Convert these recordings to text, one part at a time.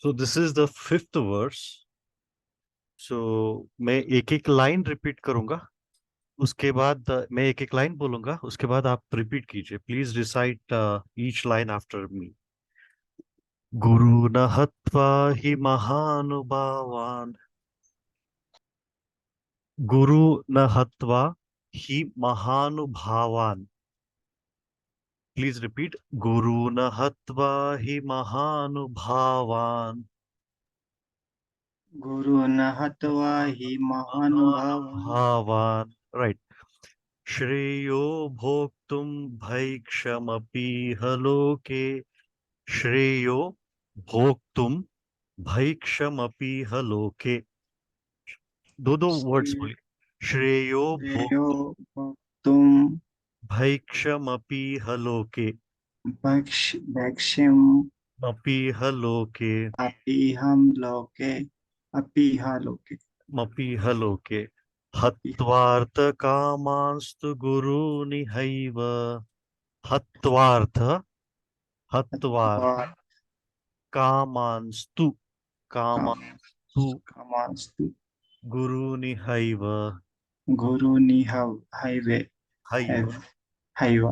So this is the fifth verse. So मैं एक एक लाइन रिपीट करूंगा, उसके बाद मैं एक एक लाइन बोलूंगा, उसके बाद आप रिपीट कीजिए. Please recite each line after me. गुरु न हत्वा हि महानुभावान्. गुरु न हत्वा हि महानुभावान्. Please repeat. गुरु न हत्वा हि महानुभावान्. गुरु न हत्वा हि महानुभावान् महानुभावान्. राइट. श्रेयो भोक्तुं भैक्षमपीह लोके. श्रेयो भोक्तुं भैक्षमपीह लोके. दो दो वर्ड्स श्रेयो बोलिए. श्रेयो भोक्तुं भोक्तुम् भैक्षमपीह लोके. भक्ष्यम् मपीह लोके. अपीहं लोके अपीह लोके मपीह लोके. अपीह हत्वार्थकामांस्तु गुरूनिहैव. हत्वार्थ हत्वार्थ हत्वा कामांस्तु. कामांस्तु कामास्तु गुरूनिहैव. गुरुनिहव हैवे हैव. हैव हैव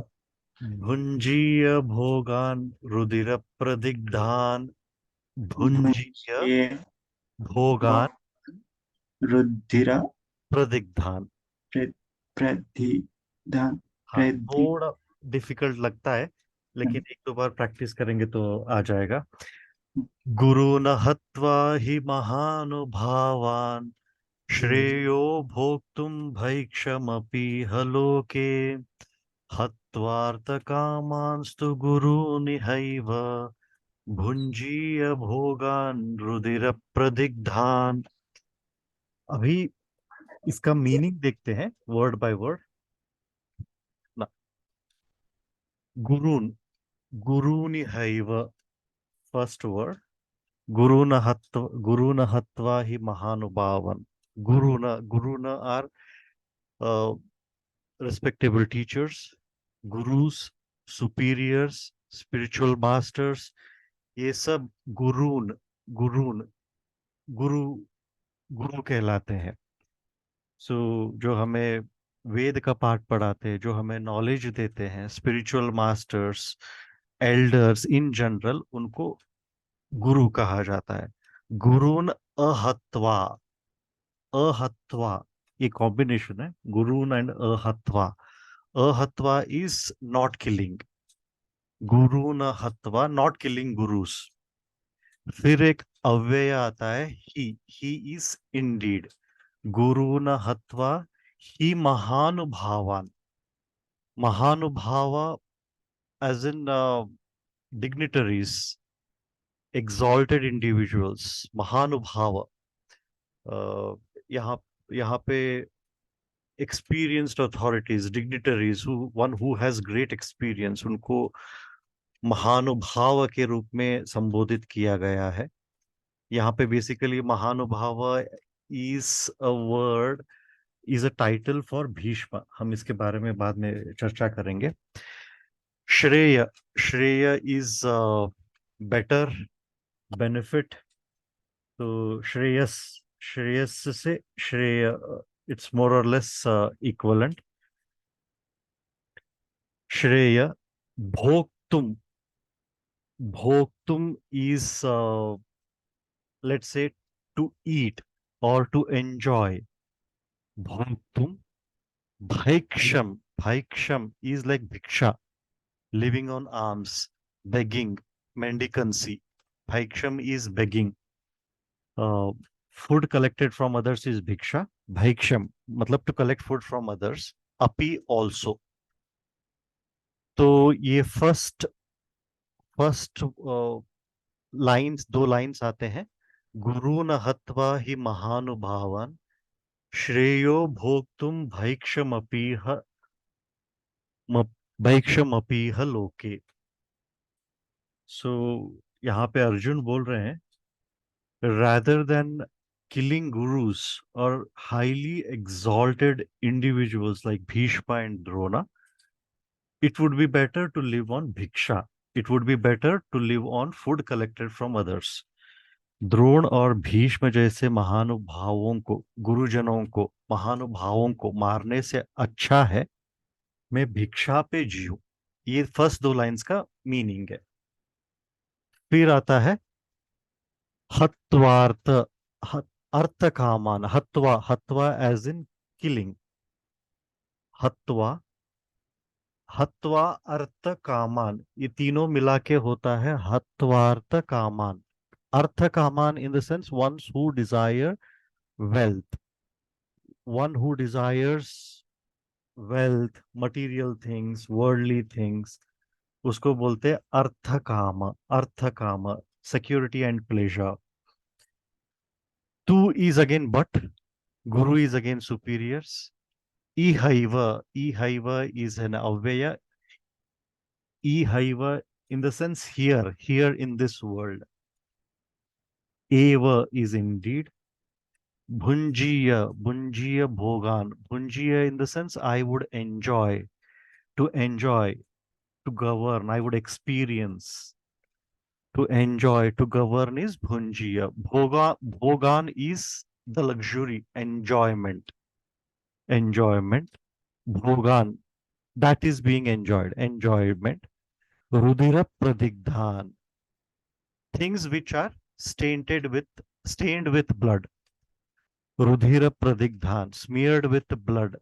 भुञ्जीय भोगान् रुधिरप्रदिग्धान्. भुञ्जीय भुञ्जे भोगान् रुधिर प्रदिग्धान्. प्रतिधान हाँ, प्रति थोड़ा डिफिकल्ट लगता है, लेकिन एक दो बार प्रैक्टिस करेंगे तो आ जाएगा. गुरु न हत्वा हि महानुभावान्. श्रेयो भोक्तुं भैक्षमपीह लोके. हत्वार्थकामांस्तु गुरूनिहैव. भुञ्जीय भोगान् रुधिरप्रदिग्धान्. अभी इसका मीनिंग देखते हैं वर्ड बाय वर्ड ना. गुरून. गुरूनिहैव. First word. गुरुन हत्वा हि महानुभावन. गुरुन are respectable teachers, gurus, superiors, spiritual masters. ये सब गुरून गुरून गुरु गुरु कहलाते हैं. सो जो हमें वेद का पाठ पढ़ाते हैं, जो हमें नॉलेज देते हैं, spiritual masters, elders in general, उनको गुरु कहा जाता है. गुरून अहत्वा. अहत्वा ये कॉम्बिनेशन है, गुरून एंड अहत्वा. अहत्वा इज नॉट किलिंग. गुरु न हत्वा नॉट किलिंग गुरुस. फिर एक अव्यय आता है, ही इज इंडीड. गुरु न हत्वा ही महानुभावान. महानुभावा as in dignitaries, exalted individuals. महानुभाव. यहाँ यहाँ पे experienced authorities, dignitaries, one who has great experience, उनको महानुभाव के रूप में संबोधित किया गया है. यहाँ पे बेसिकली महानुभाव is a word, is a title for Bhishma. हम इसके बारे में बाद में चर्चा करेंगे. श्रेय. श्रेय इज बेटर, बेनिफिट. तो श्रेयस, श्रेयस से श्रेय, इट्स मोर और लेस इक्वलेंट. श्रेय. भोक्तुम. भोक्तुम is let's say to eat or to enjoy. Bhoktum. Bhaiksham. Bhaiksham is like bhiksha, living on alms, begging, mendicancy. Bhaiksham is begging. Uh, Food collected from others is bhiksha. Bhaiksham मतलब to collect food from others. Api also. तो ये first first lines, दो lines आते हैं. गुरु न हत्वा हि महानुभावान्. श्रेयो भोक्तुम भैक्षमपीह भैक्षमपीह लोके. सो यहाँ पे अर्जुन बोल रहे हैं, rather than killing gurus or highly exalted individuals like Bhishma and Drona, it would be better to live on bhiksha. It would be better to live on food collected from others. Drona और भीष्म जैसे महानुभावों को, गुरुजनों को, महानुभावों को मारने से अच्छा है मैं भिक्षा पे जीऊं। ये फर्स्ट दो लाइंस का मीनिंग है। फिर आता है हत्वार्थ, अर्थ कामान, हत्वा, हत्वा एज इन किलिंग, हत्वा, हत्वा अर्थ कामान, ये तीनों मिला के होता है हत्वार्थ कामान। अर्थ कामान in the sense ones who desire wealth, one who desires wealth, material things, worldly things, उसको बोलते हैं अर्थ काम, अर्थ काम, security and pleasure. Tu is again but, guru is again superiors. Ihaiva, ihaiva is an avyaya. Ihaiva in the sense here, here in this world. Eva is indeed. Bhunjiya, bhunjiya bhogan. Bhunjiya in the sense I would enjoy, to enjoy, to govern, I would experience. To enjoy, to govern is bhunjiya. Bhogan is the luxury, enjoyment. Enjoyment. Bhogan, that is being enjoyed, enjoyment. Rudira pradigdhan, things which are stained with blood. Rudhira pradigdhan, smeared with blood.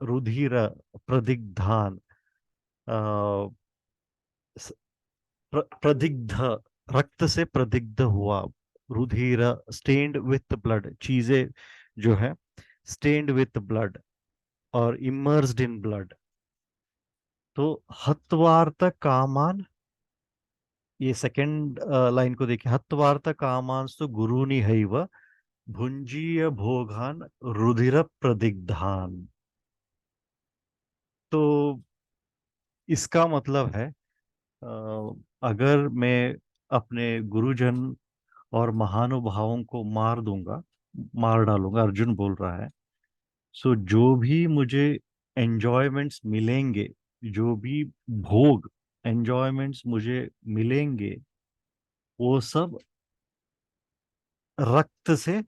Rudhira pradigdhan, uh, प्रदिग्ध, रक्त से प्रदिग्ध हुआ। रुधिर, stand with blood, चीजें जो है stand with blood और immersed in blood. तो हत्वार्थ कामान, ये सेकंड लाइन को देखिए, हत्वार्थ कामांस्तु गुरुनि हैव भुंजीय भोगान रुधिर प्रदिग्धान। तो इसका मतलब है अगर मैं अपने गुरुजन और महानुभावों को मार दूंगा, मार डालूंगा, अर्जुन बोल रहा है, सो जो भी मुझे एंजॉयमेंट्स मिलेंगे, जो भी भोग एंजॉयमेंट्स मुझे मिलेंगे, वो सब रक्त से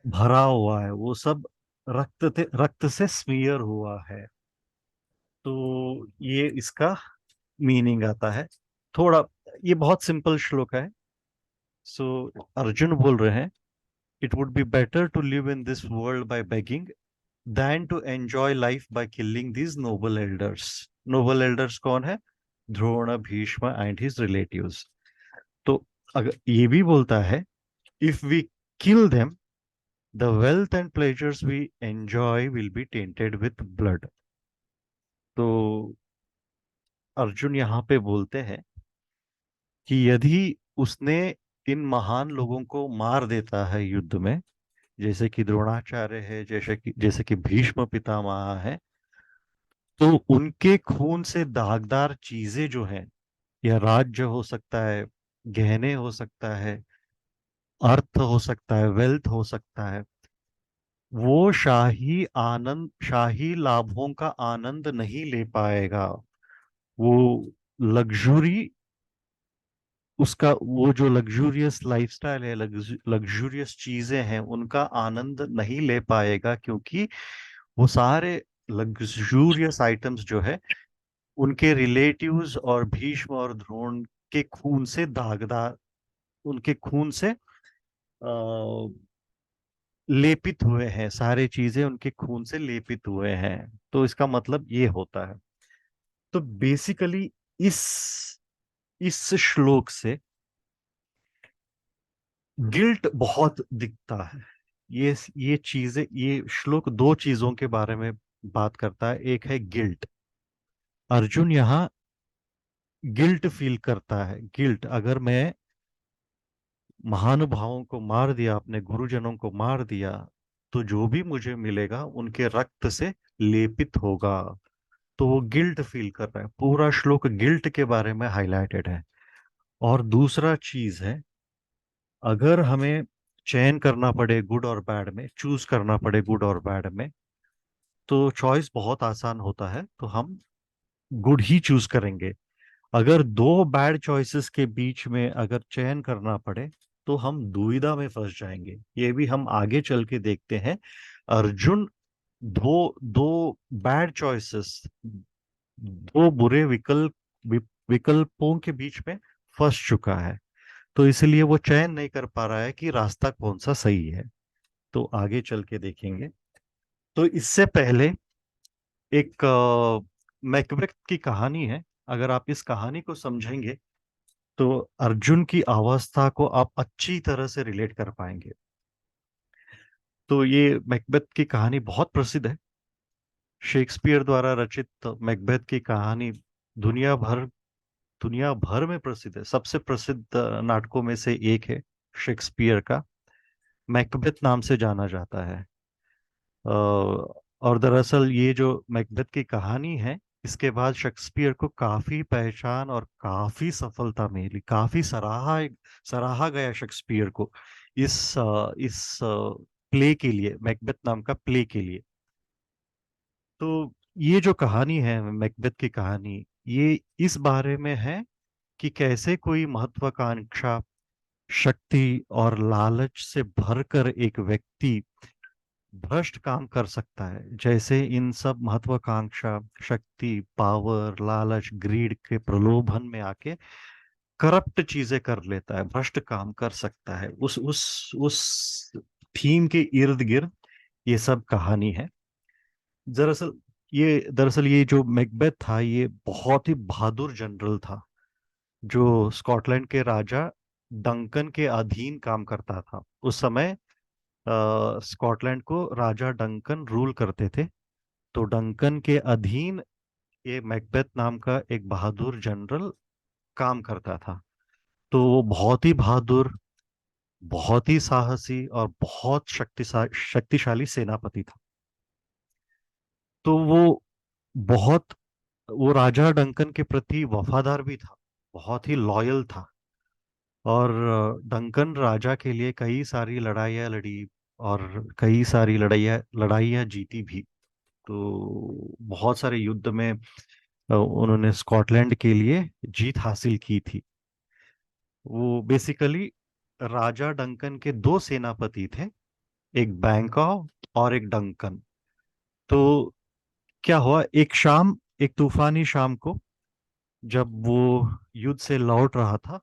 भरा हुआ है, वो सब रक्त से स्मीयर हुआ है। तो ये इसका मीनिंग आता है थोड़ा। ये बहुत सिंपल श्लोक है। सो अर्जुन बोल रहे हैं it would be better to live in this world by begging than to enjoy life by killing these noble elders. Noble elders कौन है? Drona, Bhishma and his relatives. तो अगर ये भी बोलता है if we kill them, the wealth and pleasures we enjoy will be tainted with blood. तो अर्जुन यहाँ पे बोलते हैं कि यदि उसने इन महान लोगों को मार देता है युद्ध में, जैसे कि द्रोणाचार्य है, जैसे कि भीष्म पितामह है, तो उनके खून से दागदार चीजें जो हैं, या राज्य हो सकता है, गहने हो सकता है, अर्थ हो सकता है, वेल्थ हो सकता है, वो शाही लाभों का आनंद नहीं ले पाएगा। वो लग्जरी, उसका वो जो लग्जूरियस लाइफस्टाइल है, लग्जूरियस चीजें हैं, उनका आनंद नहीं ले पाएगा, क्योंकि वो सारे लग्जूरियस आइटम्स जो है उनके रिलेटिव्स और भीष्म और द्रोण के खून से दागदार, उनके खून से लेपित हुए हैं, सारे चीजें उनके खून से लेपित हुए हैं। तो इसका मतलब ये होता है। तो बेसिकली इस इस श्लोक से गिल्ट बहुत दिखता है। ये चीजें, ये श्लोक दो चीजों के बारे में बात करता है। एक है गिल्ट, अर्जुन यहाँ गिल्ट फील करता है। गिल्ट, अगर मैं महानुभावों को मार दिया, अपने गुरुजनों को मार दिया, तो जो भी मुझे मिलेगा उनके रक्त से लेपित होगा। तो वो गिल्ट फील कर रहा है। पूरा श्लोक गिल्ट के बारे में हाईलाइटेड है। और दूसरा चीज है, अगर हमें चयन करना पड़े गुड और बैड में, चूज करना पड़े गुड और बैड में, तो चॉइस बहुत आसान होता है, तो हम गुड ही चूज करेंगे। अगर दो बैड चॉइसेस के बीच में अगर चयन करना पड़े, तो हम दुविधा में फंस जाएंगे। ये भी हम आगे चल के देखते हैं। अर्जुन दो दो बैड चॉइसेस, दो बुरे विकल्पों के बीच में फंस चुका है। तो इसलिए वो चयन नहीं कर पा रहा है कि रास्ता कौन सा सही है। तो आगे चल के देखेंगे। तो इससे पहले एक मैकबेथ की कहानी है। अगर आप इस कहानी को समझेंगे तो अर्जुन की अवस्था को आप अच्छी तरह से रिलेट कर पाएंगे। तो ये मैकबेथ की कहानी बहुत प्रसिद्ध है। शेक्सपियर द्वारा रचित मैकबेथ की कहानी दुनिया भर दुनिया भर में प्रसिद्ध है। सबसे प्रसिद्ध नाटकों में से एक है शेक्सपियर का। मैकबेथ नाम से जाना जाता है। और दरअसल ये जो मैकबेथ की कहानी है, इसके बाद शेक्सपियर को काफी पहचान और काफी सफलता मिली। काफी सराहा गया शेक्सपियर को इस प्ले के लिए, मैकबेथ नाम का प्ले के लिए। तो ये जो कहानी है मैकबेथ की कहानी, ये इस बारे में है कि कैसे कोई महत्वाकांक्षा, शक्ति और लालच से भरकर एक व्यक्ति भ्रष्ट काम कर सकता है। जैसे इन सब महत्वाकांक्षा, शक्ति, पावर, लालच, ग्रीड के प्रलोभन में आके करप्ट चीजें कर लेता है, भ्रष्ट काम कर सकता है। उस थीम के इर्द गिर्द ये सब कहानी है। दरअसल दरअसल ये जो मैकबेथ था, ये बहुत ही बहादुर जनरल था जो स्कॉटलैंड के राजा डंकन के अधीन काम करता था। उस समय स्कॉटलैंड को राजा डंकन रूल करते थे। तो डंकन के अधीन ये मैकबेथ नाम का एक बहादुर जनरल काम करता था। तो वो बहुत ही बहादुर, बहुत ही साहसी और बहुत शक्तिशाली सेनापति था। तो बहुत वो राजा डंकन के प्रति वफादार भी था, बहुत ही लॉयल था। और डंकन राजा के लिए कई सारी लड़ाइयाँ लड़ी और कई सारी लड़ाइयाँ लड़ाइयाँ जीती भी। तो बहुत सारे युद्ध में उन्होंने स्कॉटलैंड के लिए जीत हासिल की थी। वो बेसिकली राजा डंकन के दो सेनापति थे, एक बैंकॉ और एक डंकन। तो क्या हुआ, एक तूफानी शाम को जब वो युद्ध से लौट रहा था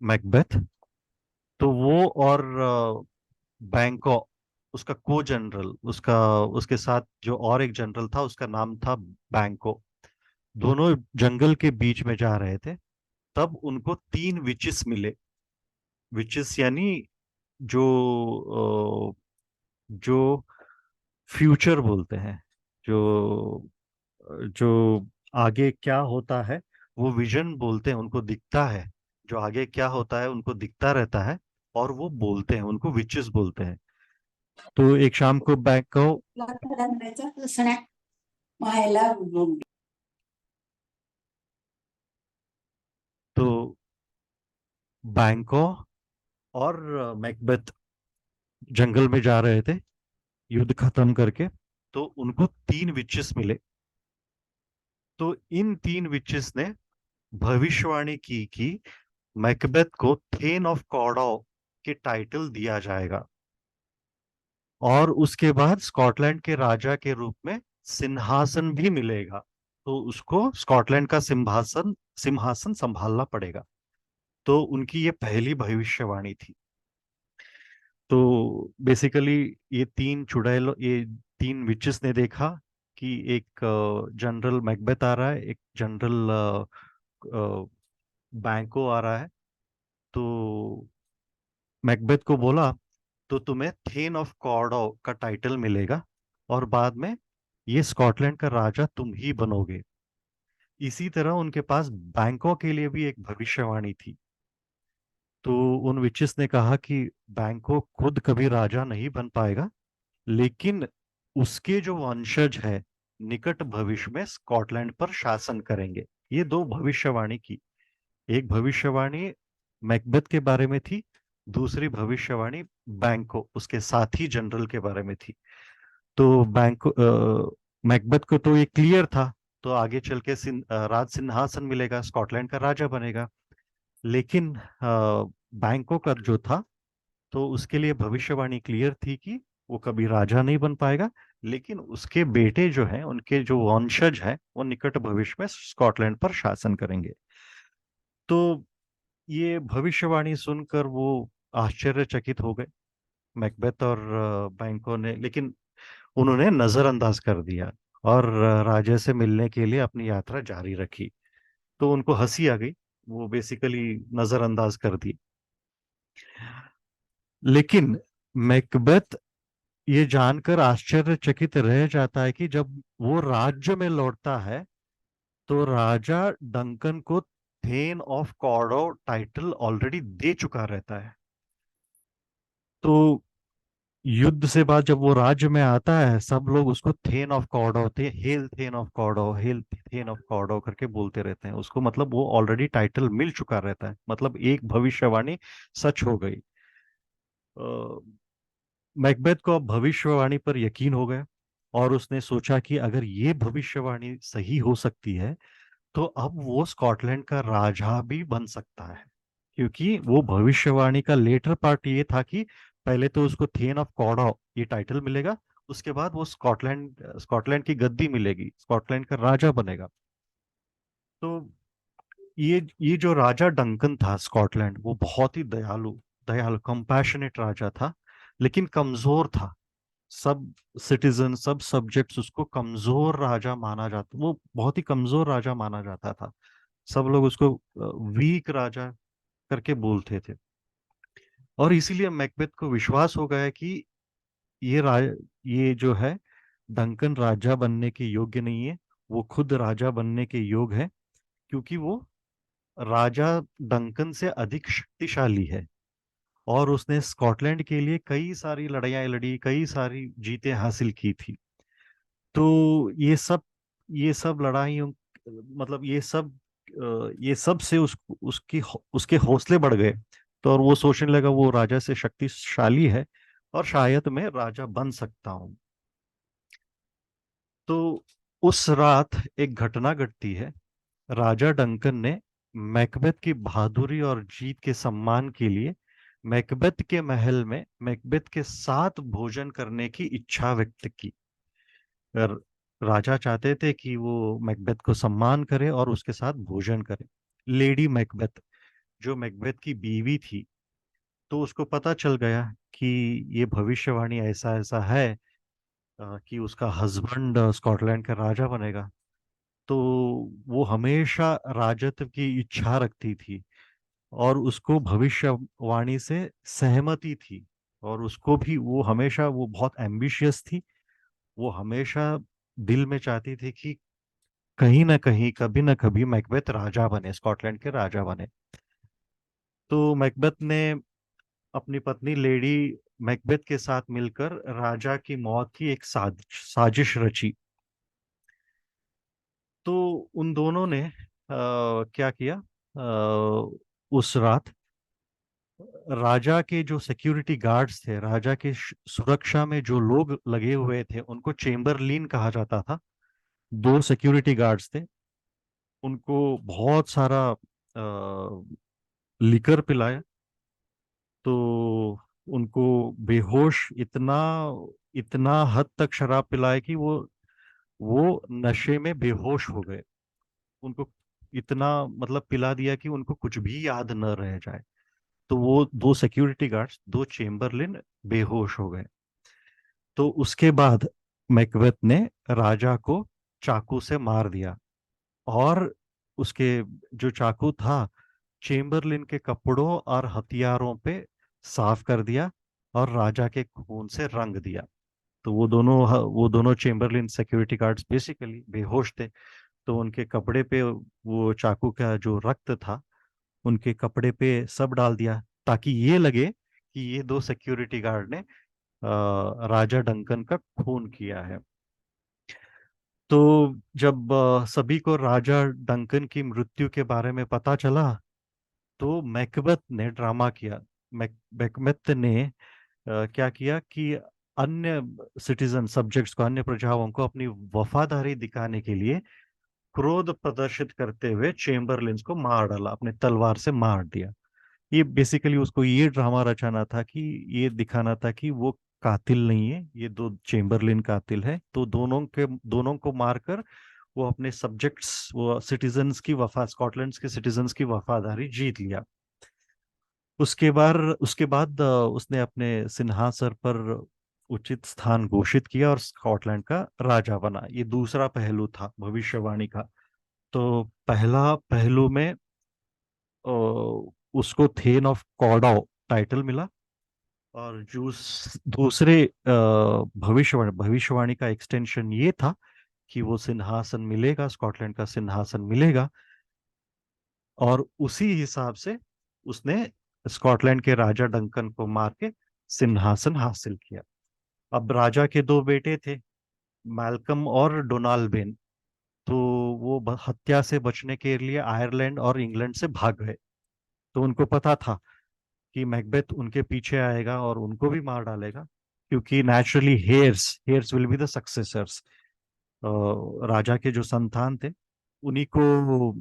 मैकबेथ, तो वो और बैंकॉ, उसका को जनरल, उसके साथ जो और एक जनरल था उसका नाम था बैंको, दोनों जंगल के बीच में जा रहे थे। तब उनको तीन विचेस मिले। विचेस यानी जो जो फ्यूचर बोलते हैं, जो जो आगे क्या होता है वो विजन बोलते हैं, उनको दिखता है। जो आगे क्या होता है उनको दिखता रहता है और वो बोलते हैं, उनको विचेस बोलते हैं। तो एक शाम को बैंको तो बैंको और मैकबेथ जंगल में जा रहे थे युद्ध खत्म करके। तो उनको तीन विचेस मिले। तो इन तीन विचेस ने भविष्यवाणी की कि मैकबेथ को थेन ऑफ कॉर्डो के टाइटल दिया जाएगा और उसके बाद स्कॉटलैंड के राजा के रूप में सिंहासन भी मिलेगा। तो उसको स्कॉटलैंड का सिंहासन सिंहासन संभालना पड़ेगा। तो उनकी ये पहली भविष्यवाणी थी। तो बेसिकली ये तीन विचेस ने देखा कि एक जनरल मैकबेथ आ रहा है, एक जनरल बैंको आ रहा है। तो मैकबेथ को बोला, तो तुम्हें थेन ऑफ कॉर्डो का टाइटल मिलेगा और बाद में ये स्कॉटलैंड का राजा तुम ही बनोगे। इसी तरह उनके पास बैंकों के लिए भी एक भविष्यवाणी थी। तो उन विचेस ने कहा कि बैंको खुद कभी राजा नहीं बन पाएगा, लेकिन उसके जो वंशज है निकट भविष्य में स्कॉटलैंड पर शासन करेंगे। ये दो भविष्यवाणी की। एक भविष्यवाणी मैकबेथ के बारे में थी, दूसरी भविष्यवाणी बैंको, उसके साथी जनरल के बारे में थी। तो मैकबेथ को तो ये क्लियर था, तो आगे चल के राज सिंहासन मिलेगा, स्कॉटलैंड का राजा बनेगा। लेकिन बैंकों का जो था, तो उसके लिए भविष्यवाणी क्लियर थी कि वो कभी राजा नहीं बन पाएगा, लेकिन उसके बेटे जो हैं, उनके जो वंशज हैं, वो निकट भविष्य में स्कॉटलैंड पर शासन करेंगे। तो ये भविष्यवाणी सुनकर वो आश्चर्यचकित हो गए, मैकबेथ और बैंकों ने, लेकिन उन्होंने नजरअंदाज कर दिया और राजा से मिलने के लिए अपनी यात्रा जारी रखी। तो उनको हंसी आ गई, वो बेसिकली नजरअंदाज कर दी। लेकिन मैकबेथ ये जानकर आश्चर्यचकित रह जाता है कि जब वो राज्य में लौटता है, तो राजा डंकन को थेन ऑफ कॉर्डो टाइटल ऑलरेडी दे चुका रहता है। तो युद्ध से बाद जब वो राज्य में आता है, सब लोग उसको थेन ऑफ कॉर्डो, थे हेल थेन ऑफ कॉर्डो, हेल थेन ऑफ कॉर्डो करके बोलते रहते हैं उसको, मतलब वो ऑलरेडी टाइटल मिल चुका रहता है, मतलब एक भविष्यवाणी सच हो गई। मैकबेथ को अब भविष्यवाणी पर यकीन हो गया, और उसने सोचा कि अगर ये भविष्यवाणी सही हो सकती है, तो अब वो स्कॉटलैंड का राजा भी बन सकता है। क्योंकि वो भविष्यवाणी का लेटर पार्ट ये था कि पहले तो उसको थेन ऑफ कॉर्डो ये टाइटल मिलेगा, उसके बाद वो स्कॉटलैंड स्कॉटलैंड की गद्दी मिलेगी, स्कॉटलैंड का राजा बनेगा। तो ये जो राजा डंकन था स्कॉटलैंड, वो बहुत ही दयालु दयालु कंपैशनेट राजा था, लेकिन कमजोर था। सब सिटीजन, सब सब्जेक्ट्स उसको कमजोर राजा माना जाता, वो बहुत ही कमजोर राजा माना जाता था। सब लोग उसको वीक राजा करके बोलते थे। और इसीलिए मैकबेथ को विश्वास हो गया कि ये ये जो है डंकन राजा बनने के योग्य नहीं है, वो खुद राजा बनने के योग्य है, क्योंकि वो राजा डंकन से अधिक शक्तिशाली है, और उसने स्कॉटलैंड के लिए कई सारी लड़ाइयाँ लड़ी, कई सारी जीतें हासिल की थी। तो ये सब लड़ाइयों, मतलब ये सब से उसके हौसले बढ़ गए। तो और वो सोचने लगा वो राजा से शक्तिशाली है, और शायद मैं राजा बन सकता हूँ। तो उस रात एक घटना घटती है। राजा डंकन ने मैकबेथ की बहादुरी और जीत के सम्मान के लिए मैकबेथ के महल में मैकबेथ के साथ भोजन करने की इच्छा व्यक्त की। र- राजा चाहते थे कि वो मैकबेथ को सम्मान करे और उसके साथ भोजन करे। लेडी मैकबेथ, जो मैकबेथ की बीवी थी, तो उसको पता चल गया कि ये भविष्यवाणी ऐसा ऐसा है, कि उसका हस्बैंड स्कॉटलैंड का राजा बनेगा। तो वो हमेशा राजत्व की इच्छा रखती थी, और उसको भविष्यवाणी से सहमति थी। और उसको भी वो हमेशा, वो बहुत एम्बिशियस थी, वो हमेशा दिल में चाहती थी कि कहीं ना कहीं, कभी ना कभी मैकबेथ राजा बने, स्कॉटलैंड के राजा बने। तो मैकबेथ ने अपनी पत्नी लेडी मैकबेथ के साथ मिलकर राजा की मौत की एक साजिश रची। तो उन दोनों ने क्या किया, उस रात राजा के जो सिक्योरिटी गार्ड्स थे, राजा के सुरक्षा में जो लोग लगे हुए थे, उनको चेम्बरलिन कहा जाता था। दो सिक्योरिटी गार्ड्स थे, उनको बहुत सारा लिकर पिलाया। तो उनको बेहोश, इतना इतना हद तक शराब पिलाया कि वो नशे में बेहोश हो गए। उनको इतना, मतलब पिला दिया कि उनको कुछ भी याद न रह जाए। तो वो दो सिक्योरिटी गार्ड्स, दो चेम्बरलिन बेहोश हो गए। तो उसके बाद मैकबेथ ने राजा को चाकू से मार दिया, और उसके जो चाकू था, चेम्बरलिन के कपड़ों और हथियारों पे साफ कर दिया, और राजा के खून से रंग दिया। तो वो दोनों चेम्बरलिन सिक्योरिटी गार्ड्स बेसिकली बेहोश थे। तो उनके कपड़े पे वो चाकू का जो रक्त था, उनके कपड़े पे सब डाल दिया, ताकि ये लगे कि ये दो सिक्योरिटी गार्ड ने राजा डंकन का खून किया है। तो जब सभी को राजा डंकन की मृत्यु के बारे में पता चला, तो मैकबेथ ने ड्रामा किया। मैकबेथ ने क्या किया कि अन्य सिटीजन सब्जेक्ट्स को, अन्य प्रजाओं को अपनी वफादारी दिखाने के लिए क्रोध प्रदर्शित करते हुए चेम्बरलिन्स को मार डाला, अपने तलवार से मार दिया। ये बेसिकली उसको ये ड्रामा रचाना था कि ये दिखाना था कि वो कातिल नहीं है, ये दो चेम्बरलिन कातिल है, तो दोनों को मारकर वो अपने सब्जेक्ट्स, वो सिटीजन्स की वफा स्कॉटलैंड के सिटीजन्स की वफादारी जीत लिया। उसके बाद उसने अपने सिंहासन पर उचित स्थान घोषित किया और स्कॉटलैंड का राजा बना। ये दूसरा पहलू था भविष्यवाणी का। तो पहला पहलू में अ, उसको थेन ऑफ कॉर्डो टाइटल मिला। और दूसरे भविष्यवाणी का एक्सटेंशन ये था कि वो सिंहासन मिलेगा, स्कॉटलैंड का सिंहासन मिलेगा। और उसी हिसाब से उसने स्कॉटलैंड के राजा डंकन को मार के सिंहासन हासिल किया। अब राजा के दो बेटे थे, मैल्कम और डोनाल्ड। तो वो हत्या से बचने के लिए आयरलैंड और इंग्लैंड से भाग गए। तो उनको पता था कि मैकबेथ उनके पीछे आएगा और उनको भी मार डालेगा, क्योंकि naturally heirs will be the successors. राजा के जो संतान थे उन्हीं को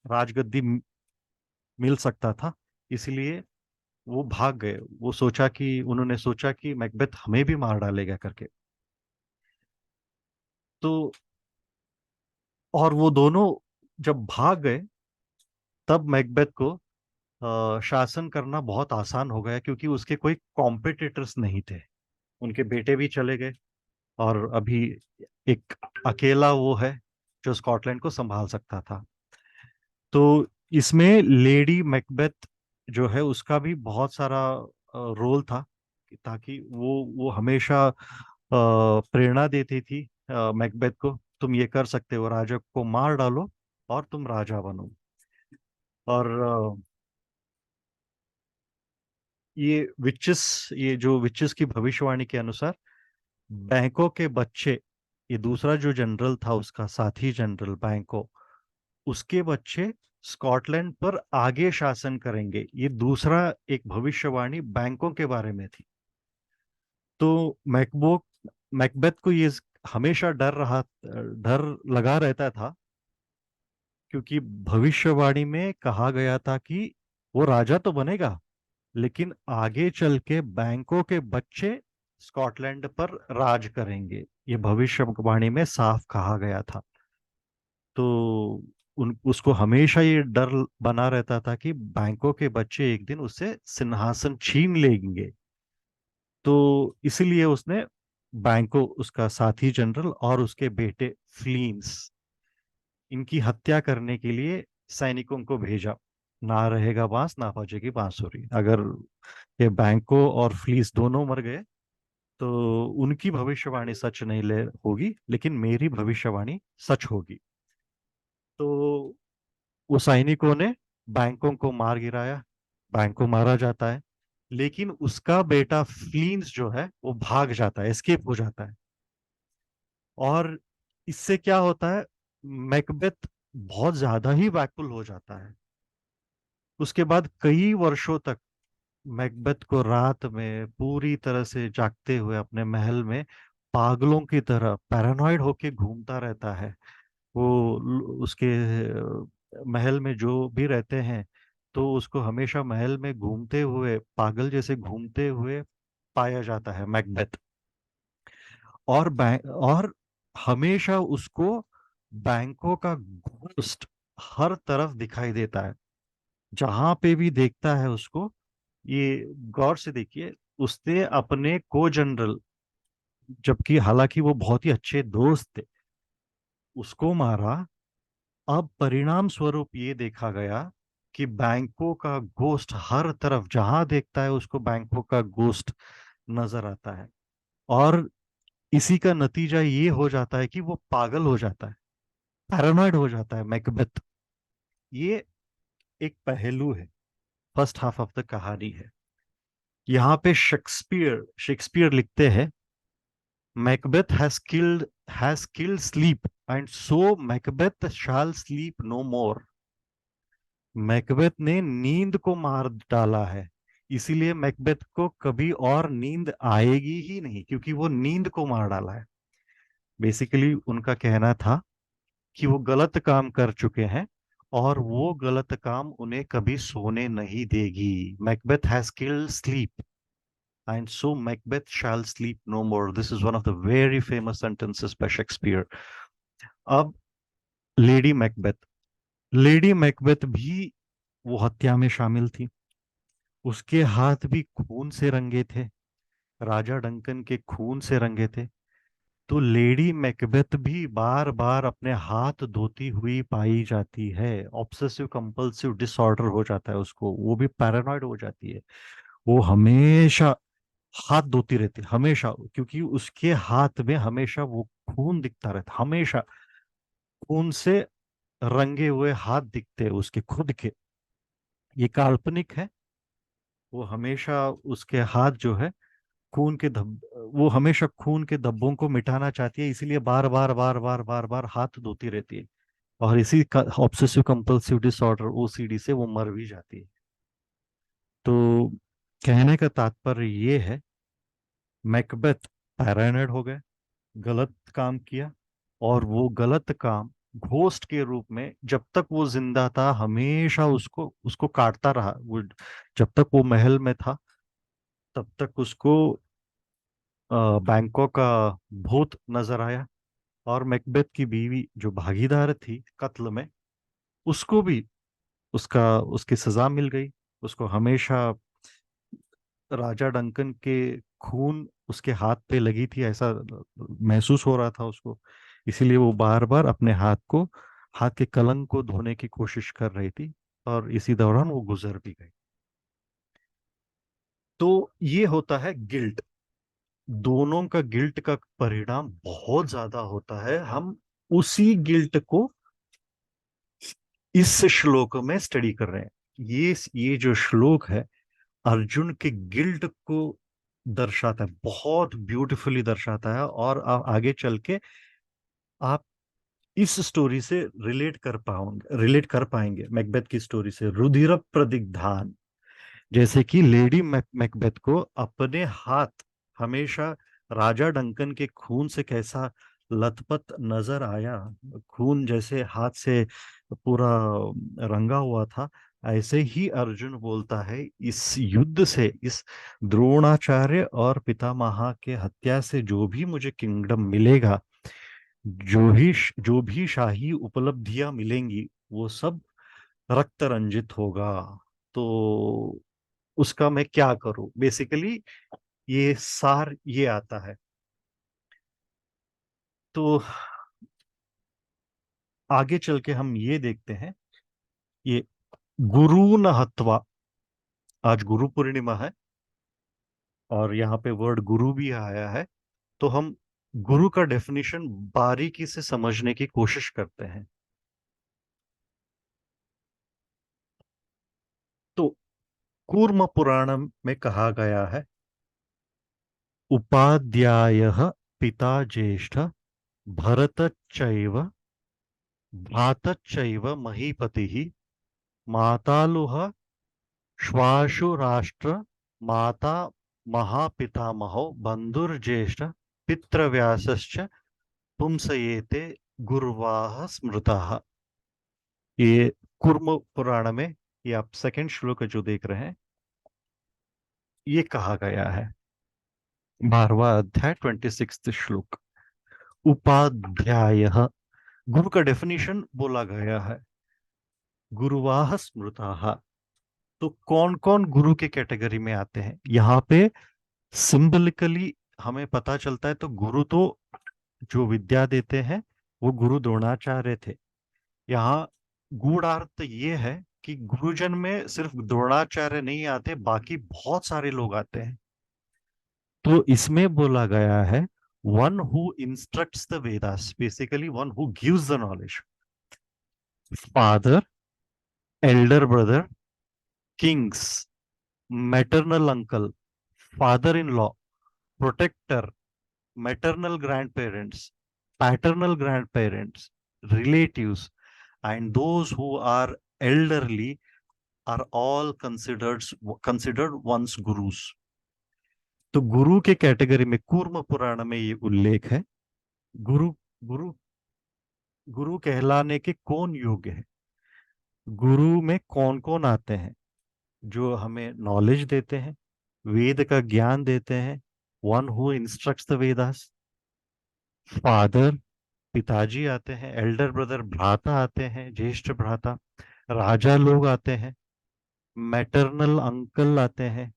राजगद्दी मिल सकता था। इसलिए वो भाग गए। उन्होंने सोचा कि मैकबेथ हमें भी मार डालेगा करके। तो और वो दोनों जब भाग गए, तब मैकबेथ को शासन करना बहुत आसान हो गया, क्योंकि उसके कोई कॉम्पिटिटर्स नहीं थे। उनके बेटे भी चले गए और अभी एक अकेला वो है जो स्कॉटलैंड को संभाल सकता था। तो इसमें लेडी मैकबेथ जो है उसका भी बहुत सारा रोल था, ताकि वो हमेशा प्रेरणा देती थी मैकबेथ को, तुम ये कर सकते हो, राजा को मार डालो और तुम राजा बनो। और ये जो विचेस की भविष्यवाणी के अनुसार बैंकों के बच्चे, ये दूसरा जो जनरल था उसका साथी जनरल बैंको, उसके बच्चे स्कॉटलैंड पर आगे शासन करेंगे। ये दूसरा एक भविष्यवाणी बैंकों के बारे में थी। तो मैकबेथ को ये हमेशा डर लगा रहता था, क्योंकि भविष्यवाणी में कहा गया था कि वो राजा तो बनेगा, लेकिन आगे चल के बैंकों के बच्चे स्कॉटलैंड पर राज करेंगे। ये भविष्यवाणी में साफ कहा गया था। तो उसको हमेशा ये डर बना रहता था कि बैंकों के बच्चे एक दिन उससे सिंहासन छीन लेंगे। तो इसलिए उसने बैंको, उसका साथी जनरल और उसके बेटे फ्लींस, इनकी हत्या करने के लिए सैनिकों को भेजा। ना रहेगा बांस ना बजेगी बांसुरी। अगर ये बैंको और फ्लीस दोनों मर गए तो उनकी भविष्यवाणी सच नहीं ले होगी, लेकिन मेरी भविष्यवाणी सच होगी। तो उस सैनिकों ने बैंकों को मार गिराया, बैंको मारा जाता है। लेकिन उसका बेटा फ्लींस जो है वो भाग जाता है, एस्केप हो जाता है। और इससे क्या होता है, मैकबेथ बहुत ज्यादा ही व्याकुल हो जाता है। उसके बाद कई वर्षों तक मैकबेथ को रात में पूरी तरह से जागते हुए अपने महल में पागलों की तरह पैरानॉइड होके घूमता रहता है। उसके महल में जो भी रहते हैं, तो उसको हमेशा महल में घूमते हुए, पागल जैसे घूमते हुए पाया जाता है मैकबेथ। और हमेशा उसको बैंकों का घोस्ट हर तरफ दिखाई देता है, जहां पे भी देखता है उसको। ये गौर से देखिए, उसने अपने को जनरल, जबकि हालांकि वो बहुत ही अच्छे दोस्त थे, उसको मारा। अब परिणाम स्वरूप ये देखा गया कि बैंकों का गोस्ट हर तरफ जहां देखता है उसको बैंकों का गोस्ट नजर आता है। और इसी का नतीजा ये हो जाता है कि वो पागल हो जाता है, पैरानॉइड हो जाता है मैकबेथ। ये एक पहलू है, फर्स्ट हाफ ऑफ द कहानी है। यहाँ पे शेक्सपियर लिखते हैं, Macbeth has killed sleep, and so Macbeth shall sleep no more। Macbeth ने नींद को मार डाला है, इसीलिए मैकबेथ को कभी और नींद आएगी ही नहीं, क्योंकि वो नींद को मार डाला है। बेसिकली उनका कहना था कि वो गलत काम कर चुके हैं और वो गलत काम उन्हें कभी सोने नहीं देगी। Macbeth has killed sleep and so Macbeth shall sleep no more. This is one of the very famous sentences by Shakespeare. अब लेडी मैकबेथ, लेडी मैकबेथ भी वो हत्या में शामिल थी। उसके हाथ भी खून से रंगे थे, राजा डंकन के खून से रंगे थे। तो लेडी मैकबेथ भी बार बार अपने हाथ धोती हुई पाई जाती है। ऑब्सेसिव कंपल्सिव डिसऑर्डर हो जाता है उसको, वो भी पैरानॉइड हो जाती है। वो हमेशा हाथ धोती रहती हमेशा, क्योंकि उसके हाथ में हमेशा वो खून दिखता रहता, हमेशा खून से रंगे हुए हाथ दिखते हैं उसके खुद के। ये काल्पनिक है। वो हमेशा उसके हाथ जो है खून के धब वो हमेशा खून के धब्बों को मिटाना चाहती है, इसीलिए बार बार बार बार बार बार हाथ धोती रहती है। और इसी का ऑब्सेसिव कंपल्सिव डिसऑर्डर ओसीडी से वो मर भी जाती है। तो कहने का तात्पर्य ये है, मैकबेथ पैरानॉइड हो गए, गलत काम किया, और वो गलत काम घोस्ट के रूप में जब तक वो जिंदा था हमेशा उसको उसको काटता रहा। वो जब तक वो महल में था तब तक उसको बैंकॉक का भूत नजर आया। और मैकबेथ की बीवी जो भागीदार थी कत्ल में, उसको भी उसका उसकी सजा मिल गई। उसको हमेशा राजा डंकन के खून उसके हाथ पे लगी थी ऐसा महसूस हो रहा था उसको। इसीलिए वो बार बार अपने हाथ के कलंक को धोने की कोशिश कर रही थी, और इसी दौरान वो गुजर भी गई। तो ये होता है गिल्ट। दोनों का गिल्ट का परिणाम बहुत ज्यादा होता है। हम उसी गिल्ट को इस श्लोक में स्टडी कर रहे हैं। ये जो श्लोक है अर्जुन के गिल्ट को दर्शाता है, बहुत ब्यूटीफुली दर्शाता है। और आगे चल के आप इस स्टोरी से रिलेट कर पाएंगे मैकबेथ की स्टोरी से। रुधिर प्रदिग्धान, जैसे कि लेडी मैकबेथ को अपने हाथ हमेशा राजा डंकन के खून से कैसा लथपथ नजर आया, खून जैसे हाथ से पूरा रंगा हुआ था, ऐसे ही अर्जुन बोलता है इस युद्ध से, इस द्रोणाचार्य और पितामह के हत्या से जो भी मुझे किंगडम मिलेगा, जो भी शाही उपलब्धियां मिलेंगी, वो सब रक्त रंजित होगा। तो उसका मैं क्या करूं, बेसिकली ये सार ये आता है। तो आगे चल के हम ये देखते हैं, ये गुरु न हत्वा, आज गुरु पूर्णिमा है और यहाँ पे वर्ड गुरु भी आया है। तो हम गुरु का डेफिनेशन बारीकी से समझने की कोशिश करते हैं। तो कूर्म पुराण में कहा गया है, उपाध्यायः पिता ज्येष्ठ भरतश्चैव भ्रातश्चैव महीपतिः मातालुः श्वाशुराष्ट्र माता महापितामहो बंधुर्ज्येष्ठ पितृव्यासश्च पुंसयेते गुरुवाः स्मृताः। ये कुर्म पुराण में, ये आप सेकंड श्लोक जो देख रहे हैं, ये कहा गया है। 12वां अध्याय 26 श्लोक। उपाध्याय, गुरु का डेफिनेशन बोला गया है, गुरुवाह स्मृताः। तो कौन कौन गुरु के कैटेगरी में आते हैं यहाँ पे सिंबलिकली हमें पता चलता है। तो गुरु तो जो विद्या देते हैं वो गुरु द्रोणाचार्य थे। यहाँ गूढ़ार्थ ये है कि गुरुजन में सिर्फ द्रोणाचार्य नहीं आते, बाकी बहुत सारे लोग आते हैं। तो इसमें बोला गया है one who instructs the Vedas, basically one who gives the knowledge. Father, elder brother, kings, maternal uncle, father in law, protector, maternal grandparents, paternal grandparents, relatives, and those who are elderly are all considered one's gurus. तो गुरु के category में कूर्म पुराण में ये उल्लेख है। गुरु गुरु गुरु कहलाने के कौन योग्य है? गुरु में कौन कौन आते हैं? जो हमें नॉलेज देते हैं, वेद का ज्ञान देते हैं, one who instructs the Vedas. Father, पिताजी आते हैं, एल्डर ब्रदर भ्राता आते हैं, ज्येष्ठ भ्राता। राजा लोग आते हैं, मैटरनल अंकल आते हैं,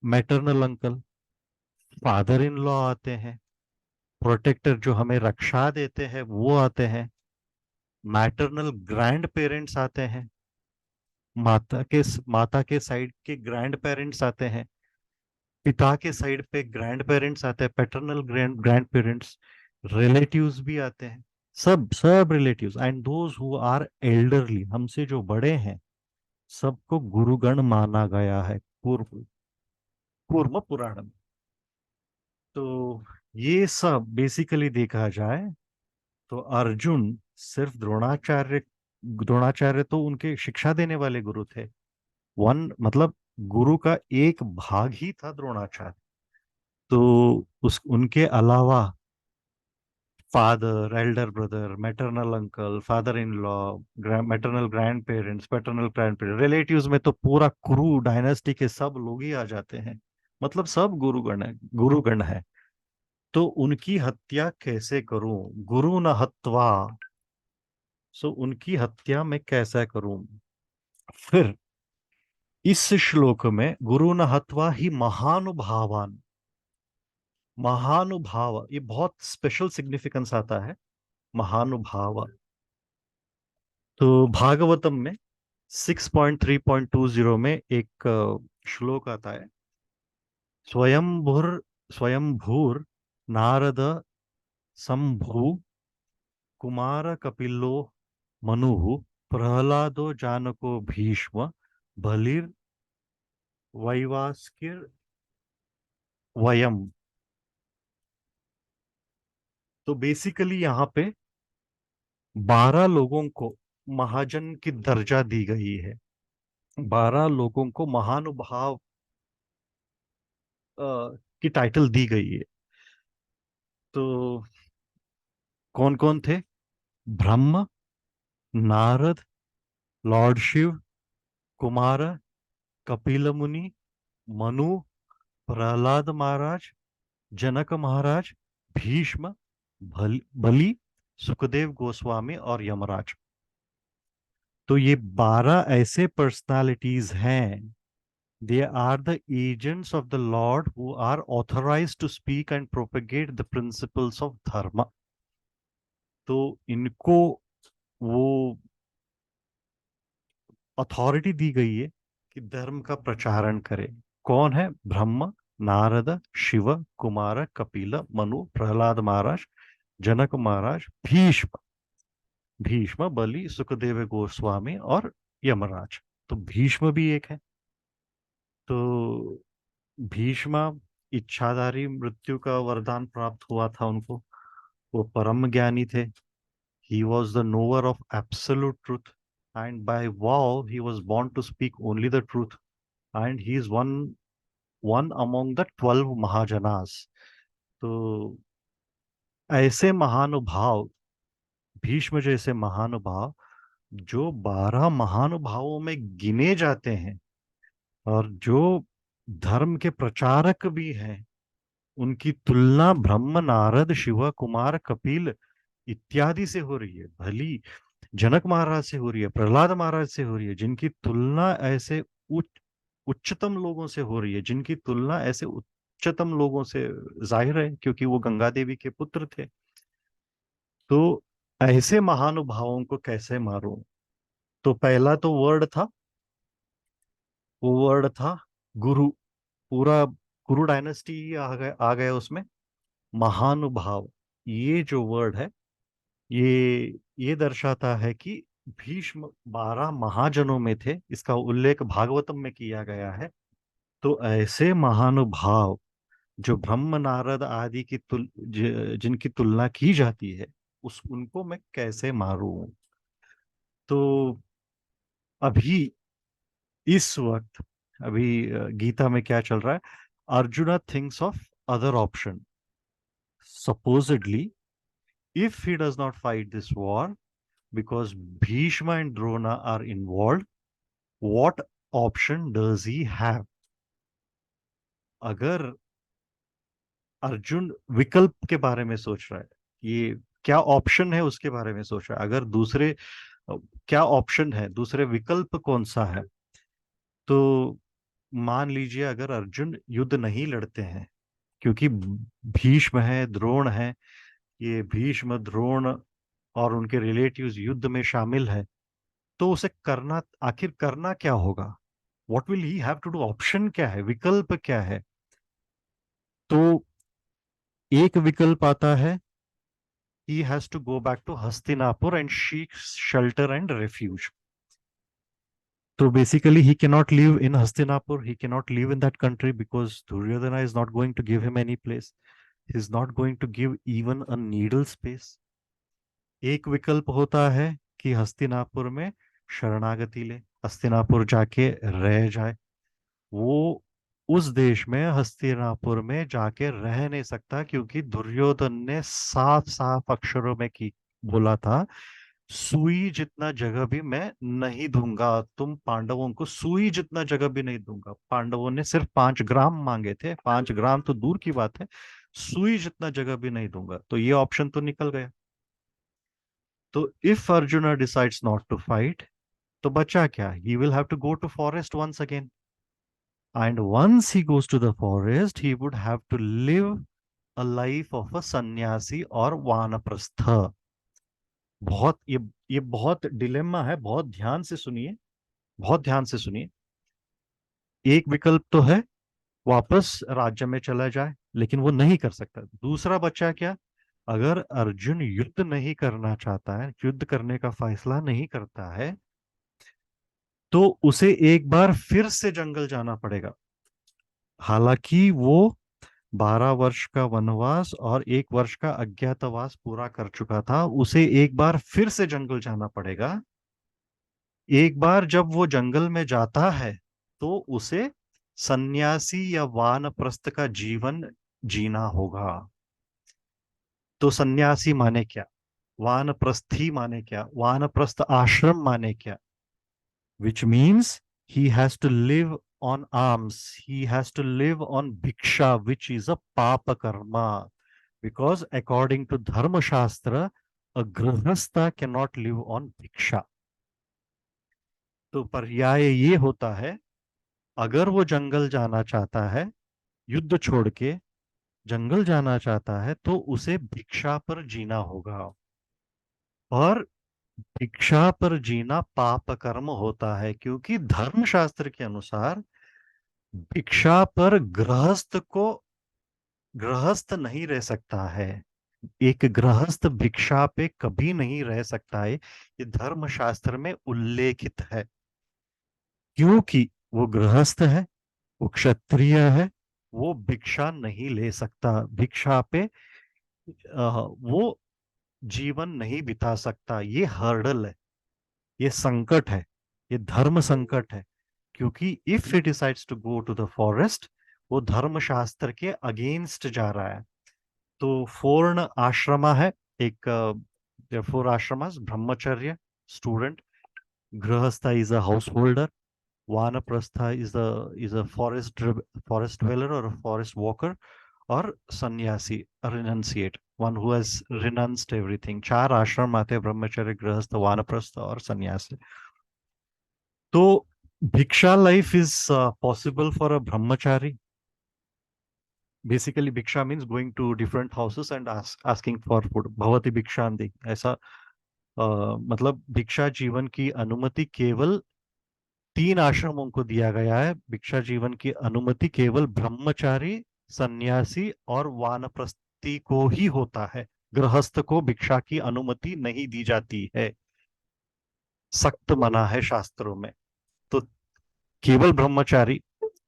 maternal uncle. Father in law आते हैं, प्रोटेक्टर जो हमें रक्षा देते हैं वो आते हैं। मैटरनल ग्रैंड पेरेंट्स आते हैं, माता के साइड के ग्रैंड पेरेंट्स आते हैं। पिता के साइड पे ग्रैंड पेरेंट्स आते हैं, paternal grand grandparents. Relatives भी आते हैं, सब सब relatives and those who are elderly, हमसे जो बड़े हैं, सबको गुरुगण माना गया है पूर्व कूर्म पुराण में। तो ये सब बेसिकली देखा जाए तो अर्जुन सिर्फ द्रोणाचार्य, द्रोणाचार्य तो उनके शिक्षा देने वाले गुरु थे। वन मतलब गुरु का एक भाग ही था द्रोणाचार्य। तो उस उनके अलावा father, elder brother, maternal uncle, father in law, maternal grand parents, paternal grand parents, relatives में तो पूरा क्रू डायनेस्टी के सब लोग ही आ जाते हैं। मतलब सब गुरुगण है। तो उनकी हत्या कैसे करूं? गुरु न हत्वा। सो उनकी हत्या मैं कैसे करूं? फिर इस श्लोक में गुरु न हत्वा ही महानुभावान, महानुभाव, ये बहुत स्पेशल सिग्निफिकेंस आता है, महानुभाव। तो भागवतम में 6.3.20 में एक श्लोक आता है। स्वयंभूर स्वयंभूर नारद संभू कुमार कपिलो मनुः प्रहलादो जानको भीष्म बलिर वैवास्किर वयम। तो बेसिकली यहाँ पे 12 लोगों को महाजन की दर्जा दी गई है, 12 लोगों को महानुभाव की टाइटल दी गई है। तो कौन कौन थे? ब्रह्म, नारद, लॉर्ड शिव, कुमार, कपिल मुनि, मनु, प्रहलाद महाराज, जनक महाराज, भीष्म, बलि, सुखदेव गोस्वामी और यमराज। तो ये 12 ऐसे पर्सनालिटीज हैं। They are the agents of the lord who are authorised to speak and propagate the principles of dharma. तो इनको वो अथॉरिटी दी गई है कि धर्म का प्रचारण करे। कौन है? ब्रह्म, नारद, शिव, कुमार, कपिल, मनु, प्रहलाद महाराज, जनक महाराज, भीष्म, भीष्म, बलि, सुखदेव गोस्वामी और यमराज। तो भीष्म भी एक है। तो भीष्म इच्छाधारी मृत्यु का वरदान प्राप्त हुआ था उनको। वो परम ज्ञानी थे। He was the knower of absolute truth, and by vow he was born to speak only the truth. And he is one among the 12 Mahajanas. तो ऐसे महानुभाव, भीष्म जैसे महानुभाव, जो 12 महानुभावों में गिने जाते हैं और जो धर्म के प्रचारक भी हैं, उनकी तुलना ब्रह्म, नारद, शिव, कुमार, कपिल इत्यादि से हो रही है। भली जनक महाराज से हो रही है, प्रहलाद महाराज से हो रही है, जिनकी तुलना ऐसे उच्चतम लोगों से हो रही है, जिनकी तुलना ऐसे उच्चतम लोगों से, जाहिर है क्योंकि वो गंगा देवी के पुत्र थे। तो ऐसे महानुभावों को कैसे मारूं? तो पहला तो वर्ड था, वो वर्ड था गुरु। पूरा गुरु डायनेस्टी आ गया उसमें। महानुभाव, ये जो वर्ड है, ये दर्शाता है कि भीष्म 12 महाजनों में थे। इसका उल्लेख भागवतम में किया गया है। तो ऐसे महानुभाव जो ब्रह्म, नारद आदि की जिनकी तुलना की जाती है, उस उनको मैं कैसे मारूं? तो अभी इस वक्त, अभी गीता में क्या चल रहा है? Arjuna thinks of other option. Supposedly, if he does not fight this war, because Bhishma and Drona are involved, what option does he have? अगर अर्जुन विकल्प के बारे में सोच रहा है, ये क्या ऑप्शन है उसके बारे में सोच रहा है, अगर दूसरे क्या ऑप्शन है, दूसरे विकल्प कौन सा है, तो मान लीजिए अगर अर्जुन युद्ध नहीं लड़ते हैं, क्योंकि भीष्म है, द्रोण है, ये भीष्म द्रोण और उनके रिलेटिव्स युद्ध में शामिल है, तो उसे करना, आखिर करना क्या होगा? What will he have to do? Option क्या है, विकल्प क्या है? तो एक विकल्प आता है, he has to go back to Hastinapur and seek shelter and refuge. So basically, he cannot live in Hastinapur. He cannot live in that country because Duryodhana is not going to give him any place. He's not going to give even a needle space. एक विकल्प होता है कि हस्तिनापुर में शरणागति ले, हस्तिनापुर जाके रह जाए। वो उस देश में, हस्तिनापुर में जाके रह नहीं सकता, क्योंकि दुर्योधन ने साफ साफ अक्षरों में की बोला था, सुई जितना जगह भी मैं नहीं दूंगा, तुम पांडवों को सुई जितना जगह भी नहीं दूंगा। पांडवों ने सिर्फ 5 ग्राम मांगे थे, 5 ग्राम तो दूर की बात है, सुई जितना जगह भी नहीं दूंगा। तो ये ऑप्शन तो निकल गया। तो if Arjuna decides not to fight, तो बचा क्या? He will have to go to forest once again, and once he goes to the forest he would have to live a life of a sanyasi और वानप्रस्थ। बहुत ये बहुत डिलेमा है, बहुत ध्यान से सुनिए, बहुत ध्यान से सुनिए। एक विकल्प तो है वापस राज्य में चला जाए, लेकिन वो नहीं कर सकता। दूसरा बच्चा क्या? अगर अर्जुन युद्ध नहीं करना चाहता है, युद्ध करने का फैसला नहीं करता है, तो उसे एक बार फिर से जंगल जाना पड़ेगा। हालांकि वो 12 वर्ष का वनवास और 1 वर्ष का अज्ञातवास पूरा कर चुका था, उसे एक बार फिर से जंगल जाना पड़ेगा। एक बार जब वो जंगल में जाता है, तो उसे सन्यासी या वानप्रस्थ का जीवन जीना होगा। तो सन्यासी माने क्या, वानप्रस्थी माने क्या, वानप्रस्थ आश्रम माने क्या? Which means he has to live on alms, he has to live on bhiksha, which is a papa karma, because according to dharma shastra a grihastha cannot live on bhiksha। तो पर्याय ये होता है, अगर वो जंगल जाना चाहता है, युद्ध छोड़ के जंगल जाना चाहता है, तो उसे भिक्षा पर जीना होगा। और भिक्षा पर जीना पाप कर्म होता है, क्योंकि धर्मशास्त्र के अनुसार भिक्षा पर गृहस्थ नहीं रह सकता है। एक गृहस्थ भिक्षा पे कभी नहीं रह सकता है, ये धर्मशास्त्र में उल्लेखित है। क्योंकि वो गृहस्थ है, वो क्षत्रिय है, वो भिक्षा नहीं ले सकता, भिक्षा पे वो जीवन नहीं बिता सकता। ये हर्डल है, ये संकट है, ये धर्म संकट है। क्योंकि if he decides to go to the forest, वो धर्म शास्त्र के अगेंस्ट जा रहा है। तो फोर्ण आश्रमा है, एक 4 ashramas: brahmacharya student, grihastha is a householder, vanaprastha is a forest dweller और फॉरेस्ट वॉकर, और sanyasi renunciate, one who has renounced everything. 4 आश्रम आते हैं: ब्रह्मचर्य, गृहस्थ, वानप्रस्थ और सन्यासी। तो bhiksha life is possible for a brahmachari. Basically bhiksha means going to different houses and asking for food. भवती भिक्षांति, ऐसा मतलब भिक्षा जीवन की अनुमति केवल 3 आश्रमों को दिया गया है। भिक्षा जीवन की अनुमति केवल ब्रह्मचारी, सन्यासी और वानप्रस्थी को ही होता है। गृहस्थ को भिक्षा की अनुमति नहीं दी जाती है, सख्त मना है शास्त्रों में। तो केवल ब्रह्मचारी,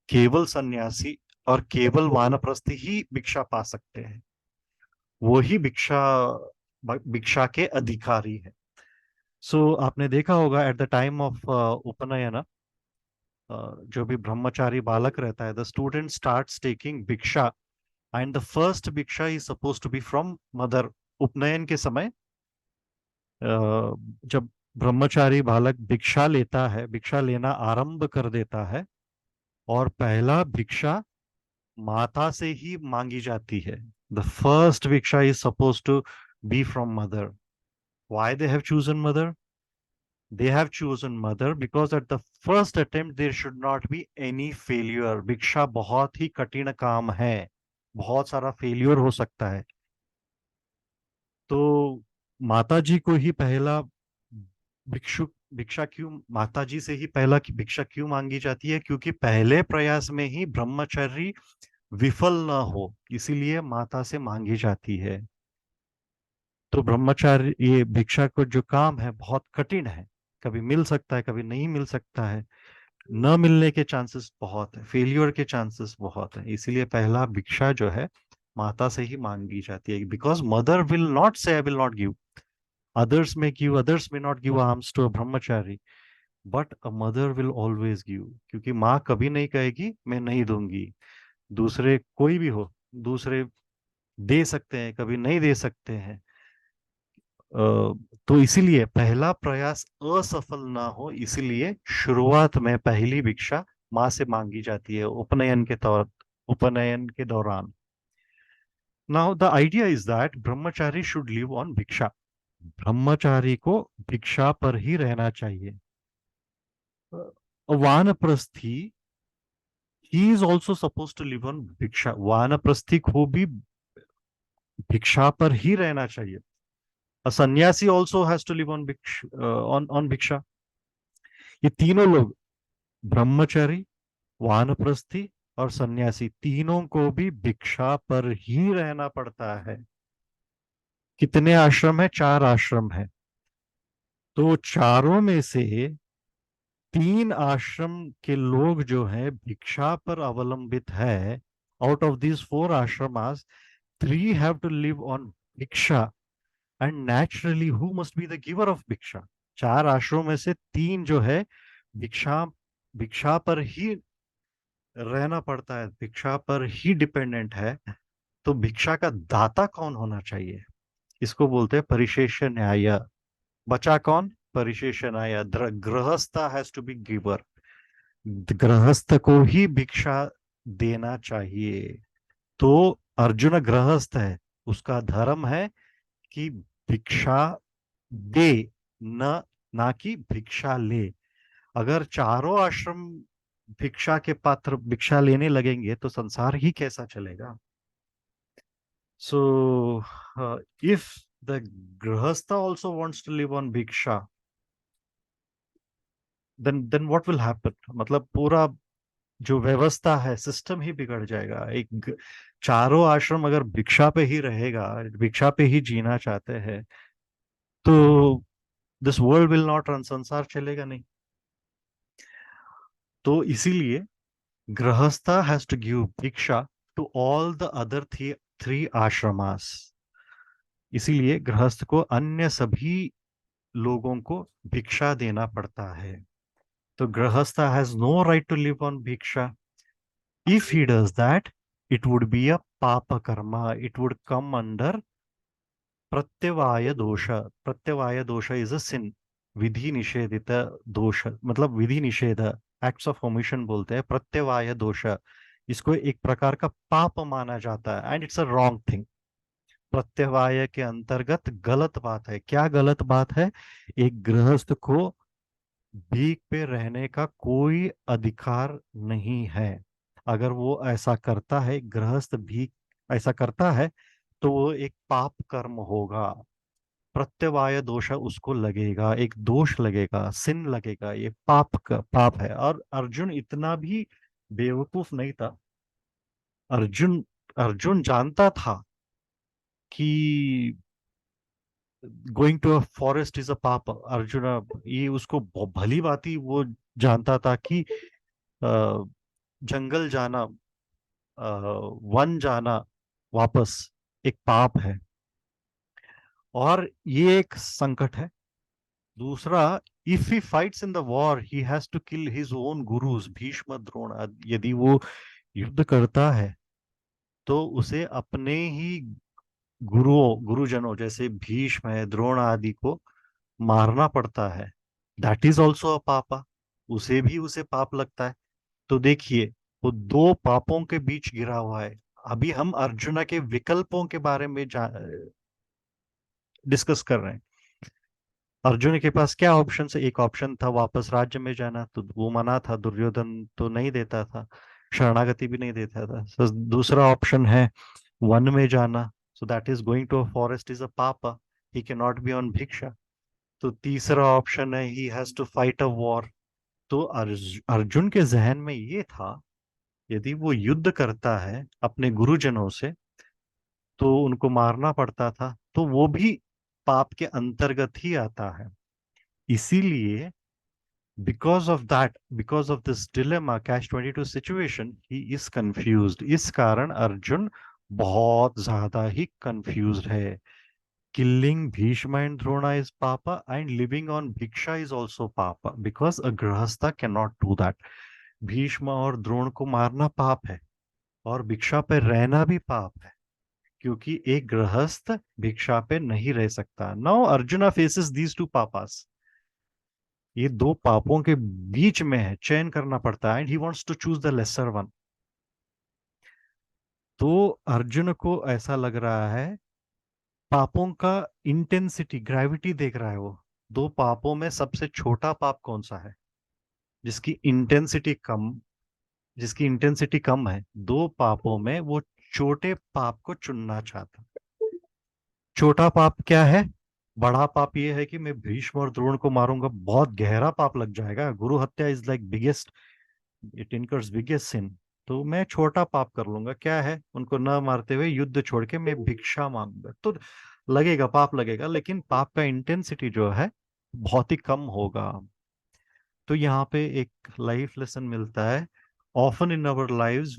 केवल सन्यासी और केवल वानप्रस्थी ही भिक्षा पा सकते हैं, वो ही भिक्षा के अधिकारी है। सो आपने देखा होगा एट द टाइम ऑफ उपनयन, जो भी ब्रह्मचारी बालक रहता है, the student starts taking bhiksha, and the first bhiksha is suppose to be from mother. उपनयन के समय जब ब्रह्मचारी बालक भिक्षा लेता है, भिक्षा लेना आरंभ कर देता है, और पहला भिक्षा माता से ही मांगी जाती है. The first bhiksha is suppose to be from mother. Why they have chosen mother? They have chosen mother because at the first attempt there should not be any failure. भिक्षा बहुत ही कठिन काम है, बहुत सारा फेलियर हो सकता है. तो माता जी को ही पहला भिक्षु भिक्षा क्यों, माता जी से ही पहला भिक्षा क्यों मांगी जाती है? क्योंकि पहले प्रयास में ही ब्रह्मचर्य विफल न हो, इसीलिए माता से मांगी जाती है. तो ब्रह्मचार्य, ये भिक्षा को जो काम है बहुत कठिन है. कभी मिल सकता है, कभी नहीं मिल सकता है. न मिलने के चांसेस बहुत है, फेलियर के चांसेस बहुत है. इसीलिए पहला भिक्षा जो है माता से ही मांगी जाती है. बिकॉज मदर विल नॉट से आई will not give. others may give, others may not give alms to a brahmachari, but a mother will always give. क्योंकि माँ कभी नहीं कहेगी मैं नहीं दूंगी. दूसरे कोई भी हो, दूसरे दे सकते हैं, कभी नहीं दे सकते हैं. तो इसीलिए पहला प्रयास असफल ना हो, इसीलिए शुरुआत में पहली भिक्षा माँ से मांगी जाती है उपनयन के दौरान. Now the idea is that brahmachari should live on bhiksha. ब्रह्मचारी को भिक्षा पर ही रहना चाहिए. Vanaprasthi, he is also suppose to live on bhiksha. वानप्रस्थी को भी भिक्षा पर ही रहना चाहिए. A sanyasi also has to live on on bhiksha. ये तीनों लोग, ब्रह्मचारी, वानप्रस्थी और सन्यासी, तीनों को भी भिक्षा पर ही रहना पड़ता है. कितने आश्रम है? 4 आश्रम है. तो चारों में से 3 आश्रम के लोग जो है भिक्षा पर अवलंबित है. Out of these 4 ashramas, 3 have to live on bhiksha. And naturally who must be the giver of bhiksha? 4 आश्रमों में से 3 जो है भिक्षा भिक्षा पर ही रहना पड़ता है, भिक्षा पर ही डिपेंडेंट है. तो भिक्षा का दाता कौन होना चाहिए? इसको बोलते हैं परिशेष न्याय. बचा कौन? परिशेष न्याय. गृहस्थ हैज टू बी गिवर. गृहस्थ को ही भिक्षा देना चाहिए. तो अर्जुन गृहस्थ है, उसका धर्म है कि भिक्षा दे, न ना कि भिक्षा ले. अगर चारों आश्रम भिक्षा के पात्र भिक्षा लेने लगेंगे तो संसार ही कैसा चलेगा? So, if the grihastha also wants to live on bhiksha, then what will happen? मतलब पूरा जो व्यवस्था है, सिस्टम ही बिगड़ जाएगा. चारों आश्रम अगर भिक्षा पे ही रहेगा, भिक्षा पे ही जीना चाहते हैं, तो this world will not run, संसार चलेगा नहीं. तो इसीलिए गृहस्था हैज टू गिव भिक्षा to all the other 3 ashramas. इसीलिए गृहस्थ को अन्य सभी लोगों को भिक्षा देना पड़ता है. तो grihastha has no right to live on bhiksha. If he does that, it would be a paap karma. It would come under pratyavaya dosha. प्रत्यवाय दोष इज अ सिन. विधि निषेधित दोष, मतलब विधि निषेध, एक्ट्स ऑफ ओमिशन बोलते हैं. प्रत्यवाय दोष, इसको एक प्रकार का पाप माना जाता है. And it's a wrong thing. प्रत्यवाय के अंतर्गत गलत बात है. क्या गलत बात है? एक गृहस्थ को भीख पे रहने का कोई अधिकार नहीं है. अगर वो ऐसा करता है, गृहस्थ भीख ऐसा करता है, तो वो एक पाप कर्म होगा. प्रत्यवाय दोष उसको लगेगा, एक दोष लगेगा, सिन लगेगा. ये पाप है. और अर्जुन इतना भी बेवकूफ नहीं था. अर्जुन अर्जुन जानता था कि going to a forest is a paap. Arjun, ये उसको भली भांति वो जानता था कि जंगल जाना, वन जाना वापस एक पाप है, और ये एक संकट है. दूसरा, if he fights in the war he has to kill his own gurus Bhishma Drona. यदि वो युद्ध करता है तो उसे अपने ही गुरुजनों जैसे भीष्म है, द्रोण आदि को मारना पड़ता है, दैट इज ऑल्सो अ पापा, उसे पाप लगता है। तो देखिए, वो दो पापों के बीच गिरा हुआ है। अभी हम अर्जुना के विकल्पों के बारे में डिस्कस कर रहे हैं। अर्जुन के पास क्या ऑप्शन है? एक ऑप्शन था वापस राज्य में जाना, तो वो मना था, दुर्योधन तो नहीं देता था, शरणागति भी नहीं देता था। So, दूसरा ऑप्शन है वन में जाना, so that is going to a forest is a papa, he can not be on bhiksha. तो तीसरा ऑप्शन है he has to fight a war. तो अर्जुन के जहन में ये था, यदि वो युद्ध करता है अपने गुरुजनों से तो उनको मारना पड़ता था, तो वो भी पाप के अंतर्गत ही आता है। इसीलिए because of this dilemma, catch 22 situation, he is confused. इस कारण अर्जुन बहुत ज्यादा ही कंफ्यूज्ड है। Killing Bhishma and Drona is पापा एंड लिविंग ऑन भिक्षा इज ऑल्सो पापा, because a गृहस्था can not do that. Bhishma और द्रोण को मारना पाप है और भिक्षा पे रहना भी पाप है, क्योंकि एक गृहस्थ भिक्षा पे नहीं रह सकता। Now arjuna faces these two papa's, ये दो पापों के बीच में है, चयन करना पड़ता है, and he wants to choose the lesser one. तो अर्जुन को ऐसा लग रहा है, पापों का इंटेंसिटी, ग्रेविटी देख रहा है वो, दो पापों में सबसे छोटा पाप कौन सा है, जिसकी इंटेंसिटी कम, जिसकी इंटेंसिटी कम है, दो पापों में वो छोटे पाप को चुनना चाहता। छोटा पाप क्या है? बड़ा पाप ये है कि मैं भीष्म और द्रोण को मारूंगा, बहुत गहरा पाप लग जाएगा, गुरु हत्या is like biggest, it incurs biggest sin. तो मैं छोटा पाप कर लूंगा, क्या है, उनको न मारते हुए युद्ध छोड़ के मैं भिक्षा मांगूंगा। तो लगेगा, पाप लगेगा, लेकिन पाप का इंटेंसिटी जो है बहुत ही कम होगा। तो यहाँ पे एक लाइफ लेसन मिलता है। Often in our lives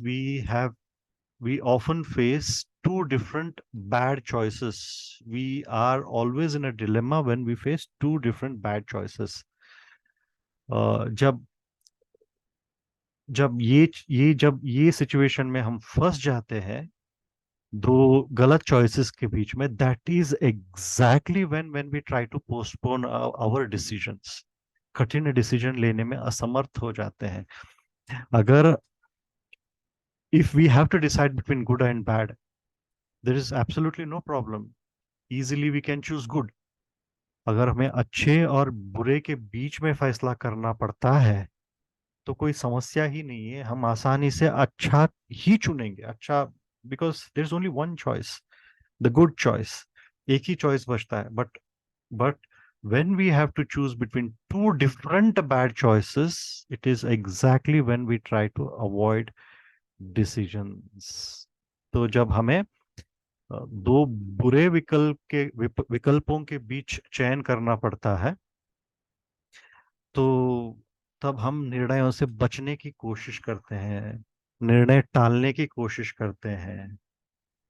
we often face two different bad choices. We are always in a dilemma when we face two different bad choices. जब जब ये सिचुएशन में हम फंस जाते हैं दो गलत चॉइसेस के बीच में, that is exactly when we try to postpone our decisions, कठिन डिसीजन लेने में असमर्थ हो जाते हैं। अगर if we have to decide between good and bad, there is absolutely no problem, easily we can choose good. अगर हमें अच्छे और बुरे के बीच में फैसला करना पड़ता है तो कोई समस्या ही नहीं है, हम आसानी से अच्छा ही चुनेंगे, अच्छा, because there is only one choice, the good choice. एक ही चॉइस बचता है। But when we have to choose between two different bad choices, it is exactly when we try to avoid decisions। तो जब हमें दो बुरे विकल्पों के बीच चयन करना पड़ता है, तो तब हम निर्णयों से बचने की कोशिश करते हैं, निर्णय टालने की कोशिश करते हैं।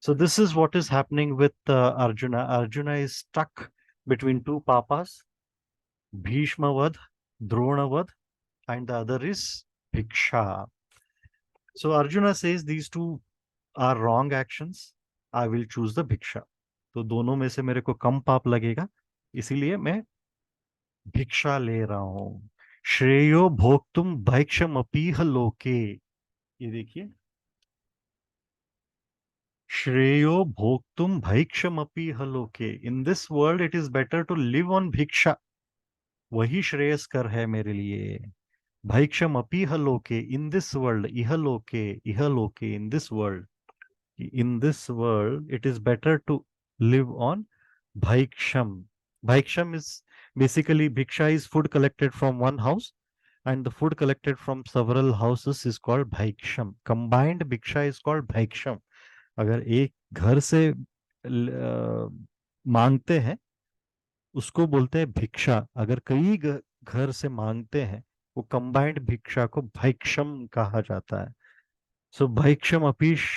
So this is what is happening with Arjuna. Arjuna is stuck between two papas, भीष्मवध, द्रोणवध, and the other is bhiksha. So Arjuna says these two are wrong actions, I will choose the bhiksha. तो दोनों में से मेरे को कम पाप लगेगा, इसीलिए मैं भिक्षा ले रहा हूं। श्रेयो भोक्तुम भैक्षमपीह लोके, ये देखिए, श्रेयो भोक्तुम भैक्षमपीह लोके, in this world it is better to live on bhiksha, वही श्रेयस्कर है मेरे लिए। भैक्षमपीह लोके, इन दिस वर्ल्ड, इह लोके, in this world, in this world it is better to live on bhaiksham. Bhaiksham is basically, bhiksha is food collected from one house, and the food collected from several houses is called bhaiksham. Combined bhiksha is called bhaiksham. अगर एक घर से मांगते हैं उसको बोलते हैं भिक्षा, अगर कई घर से मांगते हैं वो कंबाइंड भिक्षा को भैक्षम कहा जाता है। सो भैक्षम अपीश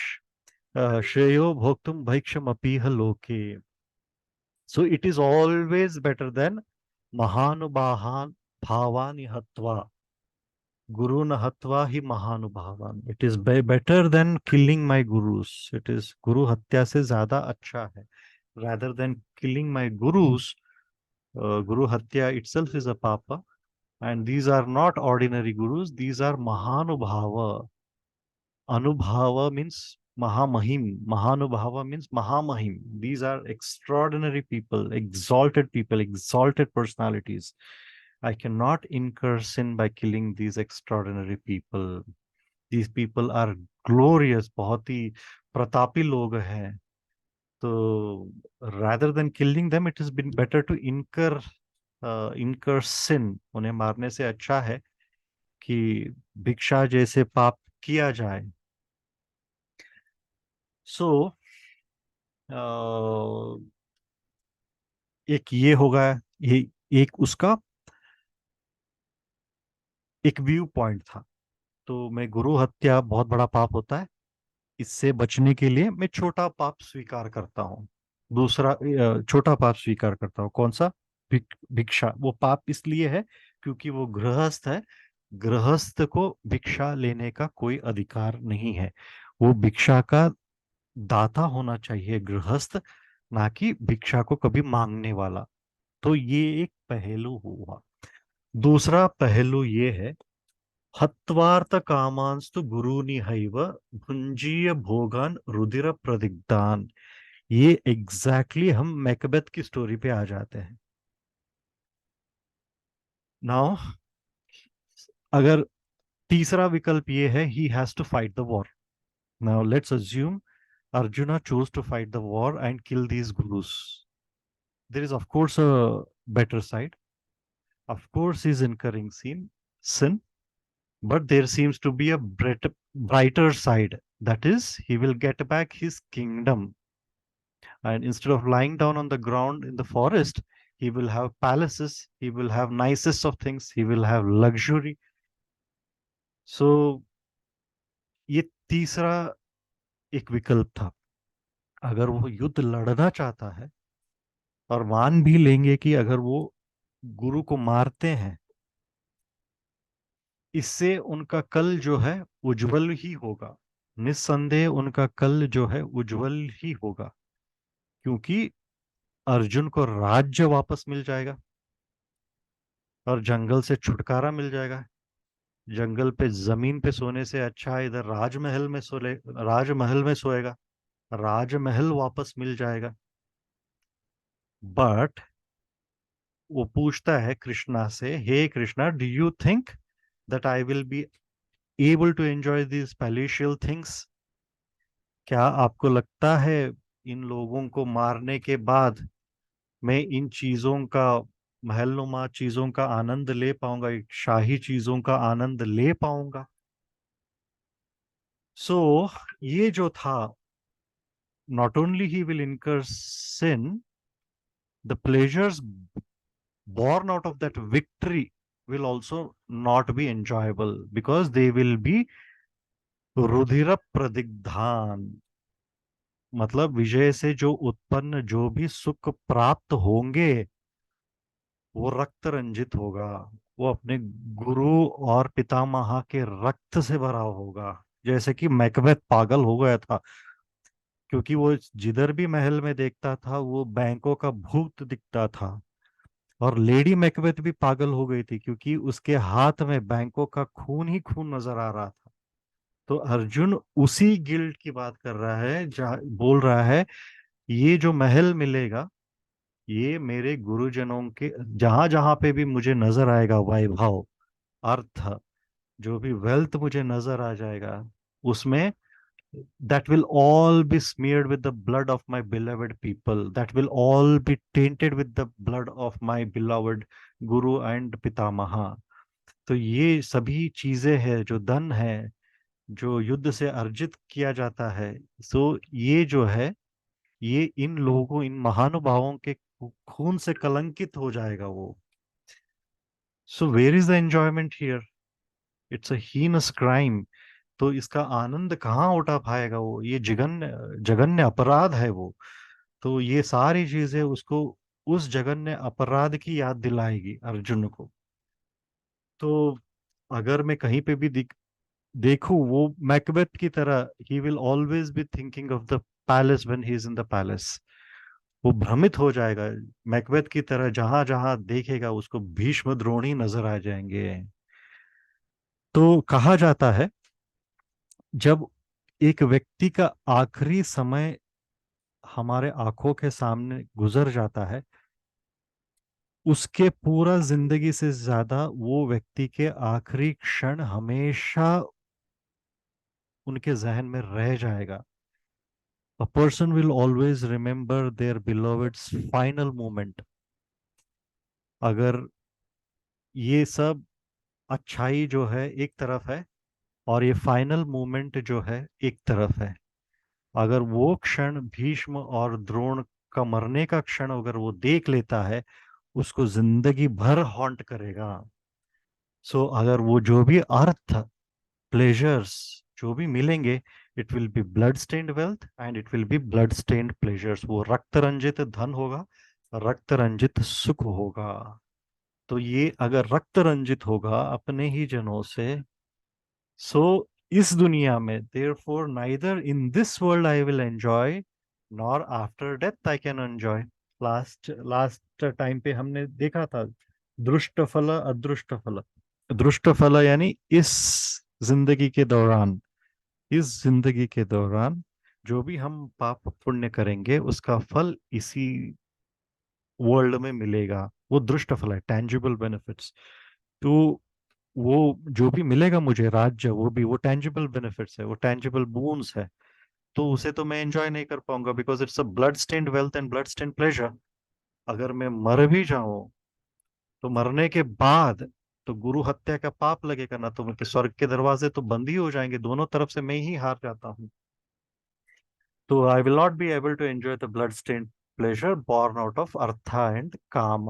श्रेयो भोक्तुम भैक्षमपीह लोके। So it is always better than महानुभावान भावानि हत्वा, गुरुन हत्वा ही महानुभावान। It is better than killing my gurus, it is गुरु हत्या से ज्यादा अच्छा है, rather than killing my gurus, Guru Hatya itself is a papa, and these are not ordinary gurus, these are Mahanubhava. Anubhava means Mahamahim. Mahanubhava means Mahamahim. These are extraordinary people, exalted personalities. I cannot incur sin by killing these extraordinary people. These people are glorious, बहुत ही प्रतापी लोग हैं. So rather than killing them, it has been better to incur sin. उन्हें मारने से अच्छा है कि भिक्षा जैसे पाप किया जाए. So एक ये होगा, ये एक उसका एक व्यू पॉइंट था. तो मैं गुरु हत्या बहुत बड़ा पाप होता है, इससे बचने के लिए मैं छोटा पाप स्वीकार करता हूँ. दूसरा छोटा पाप स्वीकार करता हूँ. कौन सा? भिक्षा. वो पाप इसलिए है क्योंकि वो गृहस्थ है. गृहस्थ को भिक्षा लेने का कोई अधिकार नहीं है. वो भिक्षा का दाता होना चाहिए गृहस्थ, ना कि भिक्षा को कभी मांगने वाला. तो ये एक पहलू हुआ. दूसरा पहलू ये है, हत्वार्थ कामांस्तु गुरुनिहैव भुंजीय भोगान रुधिर प्रदिग्धान. ये एग्जैक्टली हम मैकबेथ की स्टोरी पे आ जाते हैं. नाउ अगर तीसरा विकल्प ये है, he has to fight the war. Now let's assume Arjuna chose to fight the war and kill these gurus. There is, of course, a better side. Of course, he's incurring sin, but there seems to be a brighter side. That is, he will get back his kingdom. And instead of lying down on the ground in the forest, he will have palaces, he will have nicest of things, he will have luxury. So, ये तीसरा एक विकल्प था. अगर वो युद्ध लड़ना चाहता है, और मान भी लेंगे कि अगर वो गुरु को मारते हैं, इससे उनका कल जो है उज्जवल ही होगा. निस्संदेह उनका कल जो है उज्जवल ही होगा, क्योंकि अर्जुन को राज्य वापस मिल जाएगा और जंगल से छुटकारा मिल जाएगा. जंगल पे जमीन पे सोने से अच्छा है इधर राजमहल में सोएगा. राजमहल वापस मिल जाएगा. बट वो पूछता है कृष्णा से, हे Krishna, do you think that I will be able to enjoy this palatial things? क्या आपको लगता है इन लोगों को मारने के बाद मैं इन चीजों का, महलनुमा चीजों का आनंद ले पाऊंगा, शाही चीजों का आनंद ले पाऊंगा? सो ये जो था, not only he will incur sin, the pleasures born out of that victory will also not be enjoyable, because they will be रुधिर प्रदिग्धान. मतलब विजय से जो उत्पन्न जो भी सुख प्राप्त होंगे, वो रक्त रंजित होगा. वो अपने गुरु और पितामह के रक्त से भरा होगा. जैसे कि मैकबेथ पागल हो गया था, क्योंकि वो जिधर भी महल में देखता था वो बैंकों का भूत दिखता था. और लेडी मैकबेथ भी पागल हो गई थी, क्योंकि उसके हाथ में बैंकों का खून ही खून नजर आ रहा था. तो अर्जुन उसी गिल्ड की बात कर रहा है, जहाँ बोल रहा है ये जो महल मिलेगा, ये मेरे गुरुजनों के, जहां जहां पे भी मुझे नजर आएगा वैभव, अर्थ, जो भी वेल्थ मुझे नजर आ जाएगा, उसमें that will all be smeared with the blood of my beloved people, that will all be tainted with the blood of my beloved guru and pitamaha. तो ये सभी चीजें हैं, जो धन है, जो युद्ध से अर्जित किया जाता है, सो ये जो है, ये इन लोगों, इन महानुभावों के खून से कलंकित हो जाएगा वो. So where is the enjoyment here? It's a heinous crime. तो इसका आनंद कहाँ उठा पाएगा वो? ये जघन्य जघन्य अपराध है वो. तो ये सारी चीजें उसको उस जघन्य अपराध की याद दिलाएगी अर्जुन को. तो अगर मैं कहीं पे भी देखूं, वो मैकबेथ की तरह, he will always be thinking of the palace when he is in the palace. वो भ्रमित हो जाएगा, मैकबेथ की तरह जहां जहां देखेगा उसको भीष्म द्रोणी नजर आ जाएंगे। तो कहा जाता है जब एक व्यक्ति का आखिरी समय हमारे आंखों के सामने गुजर जाता है, उसके पूरा जिंदगी से ज्यादा वो व्यक्ति के आखिरी क्षण हमेशा उनके जहन में रह जाएगा। A person will always remember their beloved's final moment. अगर ये सब अच्छाई जो है एक तरफ है और ये फाइनल मोमेंट जो है एक तरफ है, अगर वो क्षण भीष्म और द्रोण का मरने का क्षण अगर वो देख लेता है, उसको जिंदगी भर हॉन्ट करेगा। सो अगर वो जो भी अर्थ प्लेजर्स जो भी मिलेंगे, it will be blood stained wealth and it will be blood stained pleasures. वो रक्त रंजित धन होगा, रक्त रंजित सुख होगा। तो ये अगर रक्त रंजित होगा अपने ही जनों से, सो इस दुनिया में therefore neither in this world I will enjoy nor after death I can enjoy. Last last time पे हमने देखा था दृष्ट फल अदृष्ट फल। दृष्ट फल यानी जिंदगी के दौरान इस जिंदगी के दौरान जो भी हम पाप पुण्य करेंगे उसका फल इसी वर्ल्ड में मिलेगा। वो दृष्ट फल है, टेंजिबल बेनिफिट्स। तो वो जो भी मिलेगा मुझे राज्य, वो भी वो टेंजिबल बेनिफिट्स है, वो टेंजिबल बून्स है। तो उसे तो मैं एंजॉय नहीं कर पाऊंगा because it's a blood stained wealth and blood stained pleasure. अगर मैं मर भी जाऊं तो मरने के बाद तो गुरु हत्या का पाप लगेगा ना, तो मुझे स्वर्ग के दरवाजे तो बंद ही हो जाएंगे, दोनों तरफ से मैं ही हार जाता हूँ। तो I will not be able to enjoy the blood stained pleasure born out of artha and kama.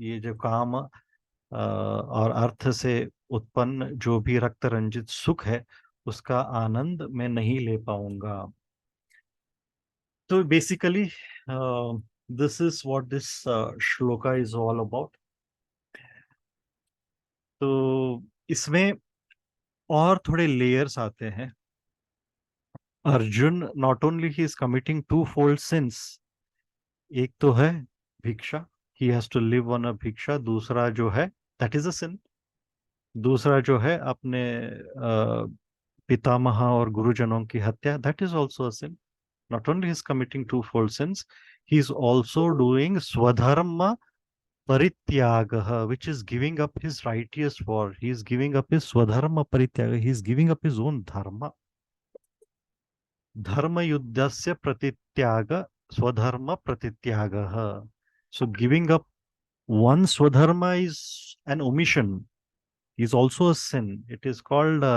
ये जो काम और अर्थ से उत्पन्न जो भी रक्त रंजित सुख है, उसका आनंद मैं नहीं ले पाऊंगा। तो basically this is what this shloka is all about. तो इसमें और थोड़े लेयर्स आते हैं। Arjun not only he is committing two fold sins, एक तो है भिक्षा, he has to live on a bhiksha. दूसरा जो है दैट इज अ सिन। दूसरा जो है अपने पितामह और गुरुजनों की हत्या, that is also a sin. Not only is committing two fold sins, he is also doing swadharma parityag, which is giving up his righteous war. He is giving up his swadharma parityaga. He is giving up his own dharma. धर्म युद्धस्य प्रतित्याग स्वधर्म प्रतित्यागः. So giving up one swadharma is an omission, is also a sin. It is called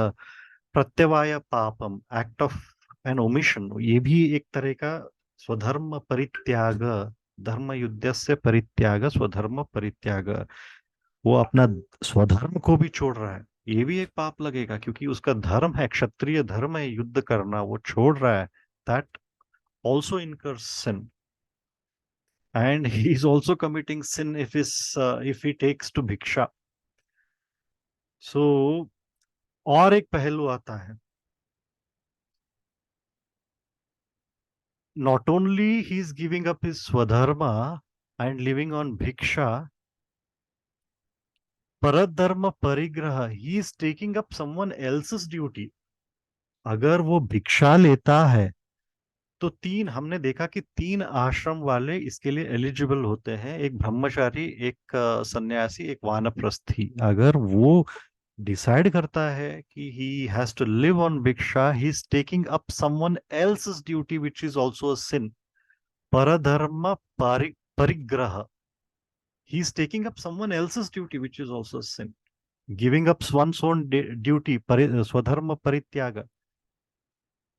pratyavaya papam, act of an omission. ये भी एक तरह का स्वधर्म परित्याग, धर्म युद्धस्य परित्याग स्वधर्म परित्याग। वो अपना स्वधर्म को भी छोड़ रहा है, ये भी एक पाप लगेगा क्योंकि उसका धर्म है, क्षत्रिय धर्म है युद्ध करना, वो छोड़ रहा है। That also incurs sin and he is also committing sin if he takes to भिक्षा। सो और एक पहलू आता है, not only he is giving up his swadharma and living on bhiksha, paradharma parigraha, he is taking up someone else's duty। अगर वो भिक्षा लेता है तो तीन हमने देखा कि तीन आश्रम वाले इसके लिए एलिजिबल होते हैं, एक ब्रह्मचारी, एक सन्यासी, एक वानप्रस्थी। अगर वो डिसाइड करता है कि he has to live on bhiksha, he is taking up someone else duty which is also a sin. परधर्म परिग्रह, he is taking up someone else's duty which is also a sin. Giving up one's own duty, swadharma parityaga,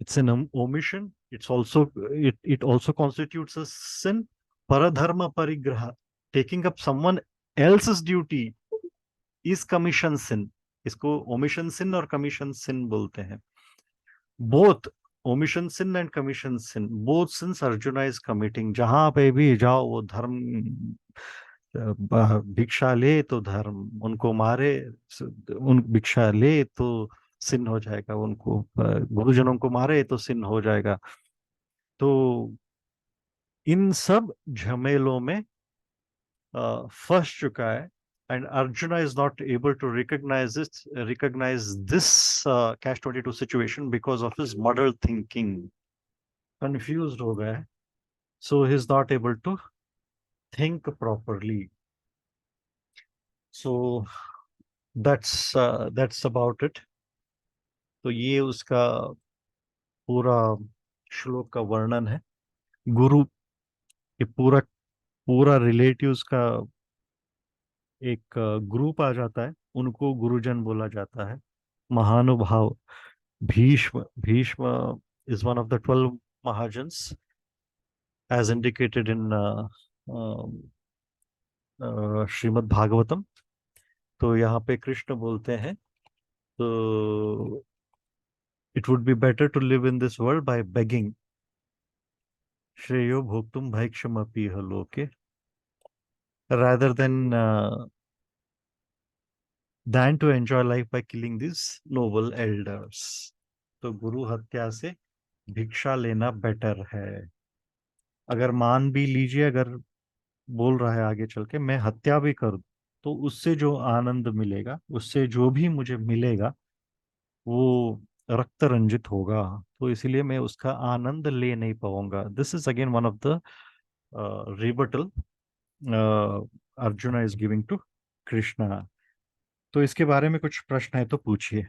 it's an omission. It also constitutes a sin. Paradharma parigraha, taking up someone else's duty is commission sin। इसको omission sin और commission sin बोलते हैं। both omission sin and commission sin, both sins Arjuna is committing। जहां पे भी जाओ वो धर्म, भिक्षा ले तो धर्म, उनको मारे, उन भिक्षा ले तो सिन हो जाएगा, उनको गुरुजनों को मारे तो सिन हो जाएगा। तो इन सब झमेलों में फंस चुका है, and Arjuna is not able to recognize this catch-22 situation because of his muddled thinking. Confused हो गया है, so he's not able to think properly. So that's about it. तो ये उसका पूरा श्लोक का वर्णन है। गुरु, ये पूरा पूरा रिलेटिव्स का एक ग्रुप आ जाता है, उनको गुरुजन बोला जाता है। महानुभाव Bhishma, Bhishma is one of the 12 Mahajans as indicated in Shrimad Bhagavatam. तो यहाँ पे कृष्ण बोलते हैं, तो it would be better to live in this world by begging, श्रेयो भोक्तुम भैक्षमपीह लोके, rather than to enjoy life by killing these noble elders। तो गुरु हत्या से भिक्षा लेना बेटर है। अगर मान भी लीजिए, अगर बोल रहा है आगे चल के मैं हत्या भी कर दूं, तो उससे जो आनंद मिलेगा, उससे जो भी मुझे मिलेगा, वो रक्त रंजित होगा, तो इसीलिए मैं उसका आनंद ले नहीं पाऊंगा। This is again one of the rebuttal Arjuna is giving to Krishna. तो इसके बारे में कुछ प्रश्न है तो पूछिए।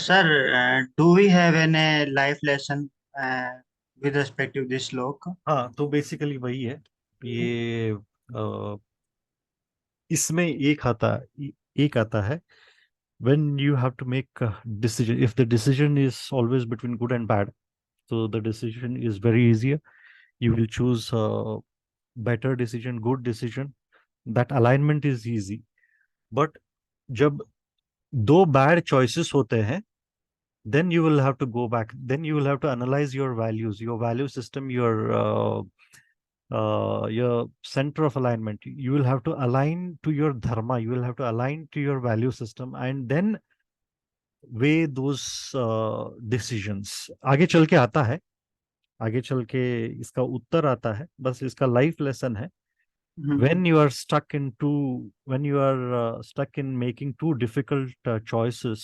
Sir, do we have any life lesson with respect to this श्लोक? हाँ, तो बेसिकली वही है ये। इसमें एक आता है, when you have to make a decision, if the decision is always between good and bad, so the decision is very easier, you will choose a better decision, good decision, that alignment is easy। but जब दो bad choices होते हैं, then you will have to go back, then you will have to analyze your values, your value system, your center of alignment. You will have to align to your dharma, you will have to align to your value system, and then weigh those decisions। आगे चल के आता है, आगे चल के इसका उत्तर आता है, बस इसका लाइफ लेसन है। when you are stuck into when you are stuck in making two difficult choices,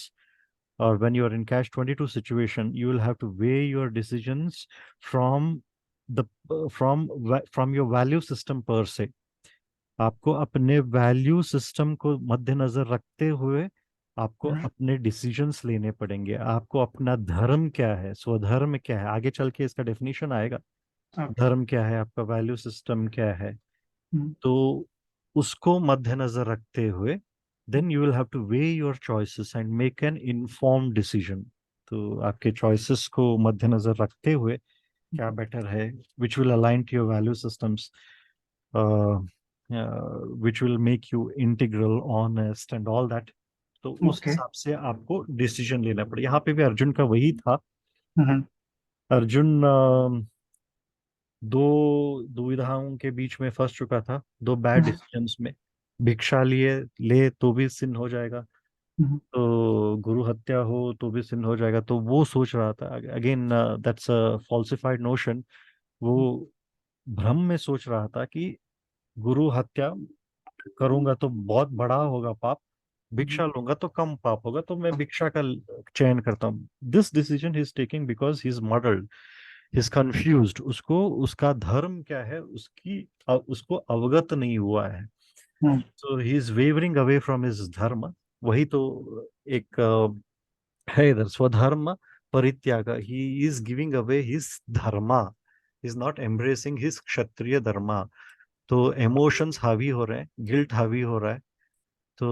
or when you are in catch 22 situation, you will have to weigh your decisions from the from your value system per se। आपको अपने value system को मद्देनजर रखते हुए आपको अपने decisions लेने पड़ेंगे। आपको अपना धर्म क्या है, स्वधर्म क्या है, आगे चल के इसका डेफिनेशन आएगा। धर्म क्या है, आपका वैल्यू सिस्टम क्या है, तो उसको मद्देनजर रखते हुए then you will have to weigh your choices and make an informed decision. तो आपके चॉइसेस को मद्देनजर रखते हुए क्या बेटर है, which will align to your value systems, which will make you integral, honest and all that। तो उस Okay. हिसाब से आपको डिसीजन लेना पड़े। यहाँ पे भी अर्जुन का वही था। हम्म, अर्जुन दो दुविधाओं के बीच में फंस चुका था, दो बैड डिसीजंस में। भिक्षा लिए ले तो भी सिन हो जाएगा, तो गुरु हत्या हो तो भी सिन हो जाएगा। तो वो सोच रहा था, again that's a falsified notion. वो भ्रम में सोच रहा था कि गुरु हत्या करूंगा तो बहुत बड़ा होगा पाप, भिक्षा लूंगा तो कम पाप होगा, तो मैं भिक्षा का चयन करता हूँ। This decision he is taking because he is modelled, he is confused. उसको उसका धर्म क्या है उसको अवगत नहीं हुआ है। So he is wavering away from his dharma. वही तो एक है इधर, स्वधर्म परित्याग। He is giving away his dharma, is not embracing his Kshatriya dharma. तो इमोशंस हावी हो रहे हैं, गिल्ट हावी हो रहा है। तो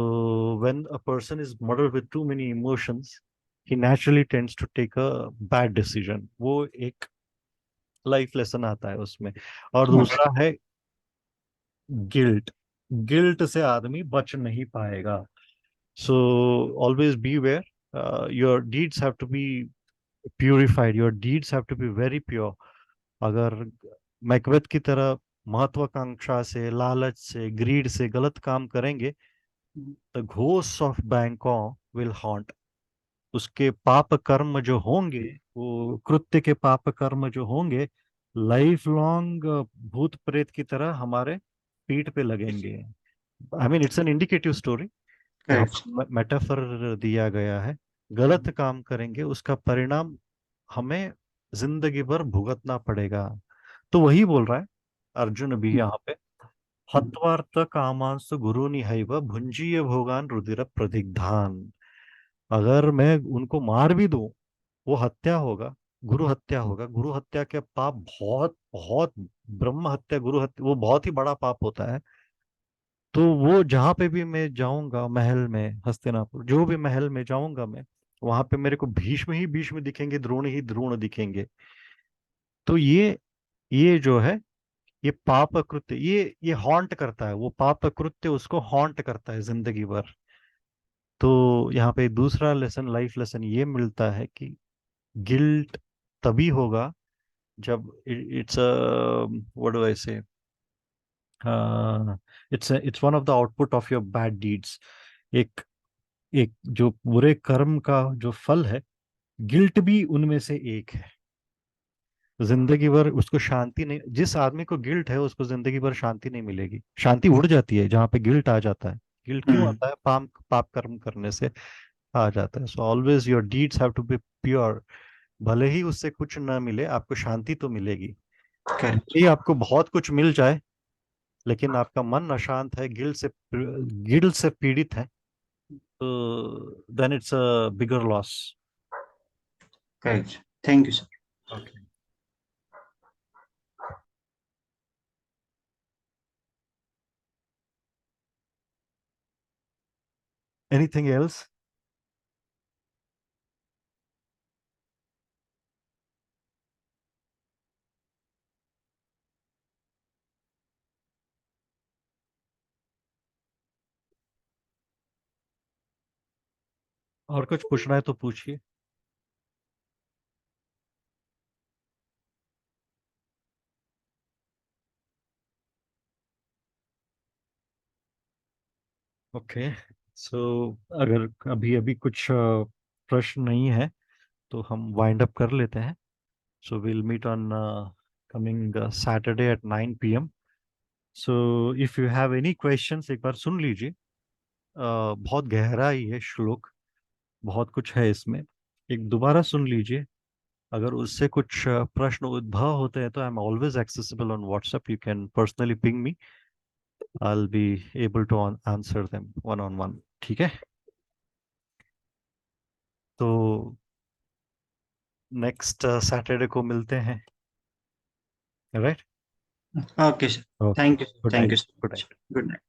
when a person is muddled with too many emotions, he naturally tends to take a bad decision। वो एक लाइफ लेसन आता है उसमें। और दूसरा है गिल्ट। गिल्ट से आदमी बच नहीं पाएगा। So always beware, your deeds have to be purified, your deeds have to be very pure. अगर मैकबेथ की तरह महत्वाकांक्षा से, लालच से, ग्रीड से गलत काम करेंगे, the ghost of Bangkok will haunt. उसके पाप कर्म जो होंगे, वो कृत्य के पाप कर्म जो होंगे, लाइफ लॉन्ग भूत प्रेत की तरह हमारे पीठ पे लगेंगे। I mean it's an indicative story. यहाँ Correct. मेटाफर दिया गया है। गलत काम करेंगे, उसका परिणाम हमें जिंदगी भर भुगतना पड़ेगा। तो वही बोल रहा है अर्जुन भी यहाँ पे, हत्वार्थ कामांस्तु गुरु निहैव भुंजीय भोगान रुधिर प्रदिग्धान। अगर मैं उनको मार भी दूं, वो हत्या होगा, गुरु हत्या होगा। गुरु हत्या के पाप बहुत बहुत, ब्रह्म हत्या, गुरु हत्या, वो बहुत ही बड़ा पाप होता है। तो वो जहां पे भी मैं जाऊंगा, महल में, हस्तिनापुर जो भी महल में जाऊंगा मैं, वहां पे मेरे को भीष्म ही भीष्म दिखेंगे, द्रोण ही द्रोण दिखेंगे। तो ये जो है, ये पाप कृत्य, ये हॉन्ट करता है, वो पाप कृत्य उसको हॉन्ट करता है जिंदगी भर। तो यहाँ पे दूसरा लेसन, लाइफ लेसन ये मिलता है कि गिल्ट तभी होगा जब इट्स व्हाट डू आई से, it's one of the output of your bad deeds. एक एक जो बुरे कर्म का जो फल है, गिल्ट भी उनमें से एक है। जिंदगी भर उसको शांति नहीं, जिस आदमी को गिल्ट है उसको जिंदगी भर शांति नहीं मिलेगी। शांति उड़ जाती है जहाँ पे गिल्ट आ जाता है। गिल्ट क्यों Hmm. आता है? पाप पाप कर्म करने से आ जाता है। So always your deeds have to be pure. भले ही उससे कुछ ना मिले, आपको शांति तो मिलेगी। Correct. ये आपको बहुत कुछ मिल जाए, लेकिन आपका मन अशांत है, गिल्ट से पीड़ित है, तो then it's a bigger loss. Correct. Thank you, sir. Okay, anything else? और कुछ पूछना है तो पूछिए। ओके, सो अगर अभी अभी कुछ प्रश्न नहीं है तो हम वाइंड अप कर लेते हैं। So will meet on coming Saturday at 9 p.m. So if you have any questions, एक बार सुन लीजिए। बहुत गहरा ही है श्लोक, बहुत कुछ है इसमें। एक दोबारा सुन लीजिए। अगर उससे कुछ प्रश्न उद्भव होते हैं तो I am always accessible on WhatsApp, you can personally ping me, I will be able to answer them one on one. ठीक है, तो नेक्स्ट सैटरडे को मिलते हैं, right? Okay, sir. Okay, Thank you, sir. Good Thank you night, so good much. Night. Good night.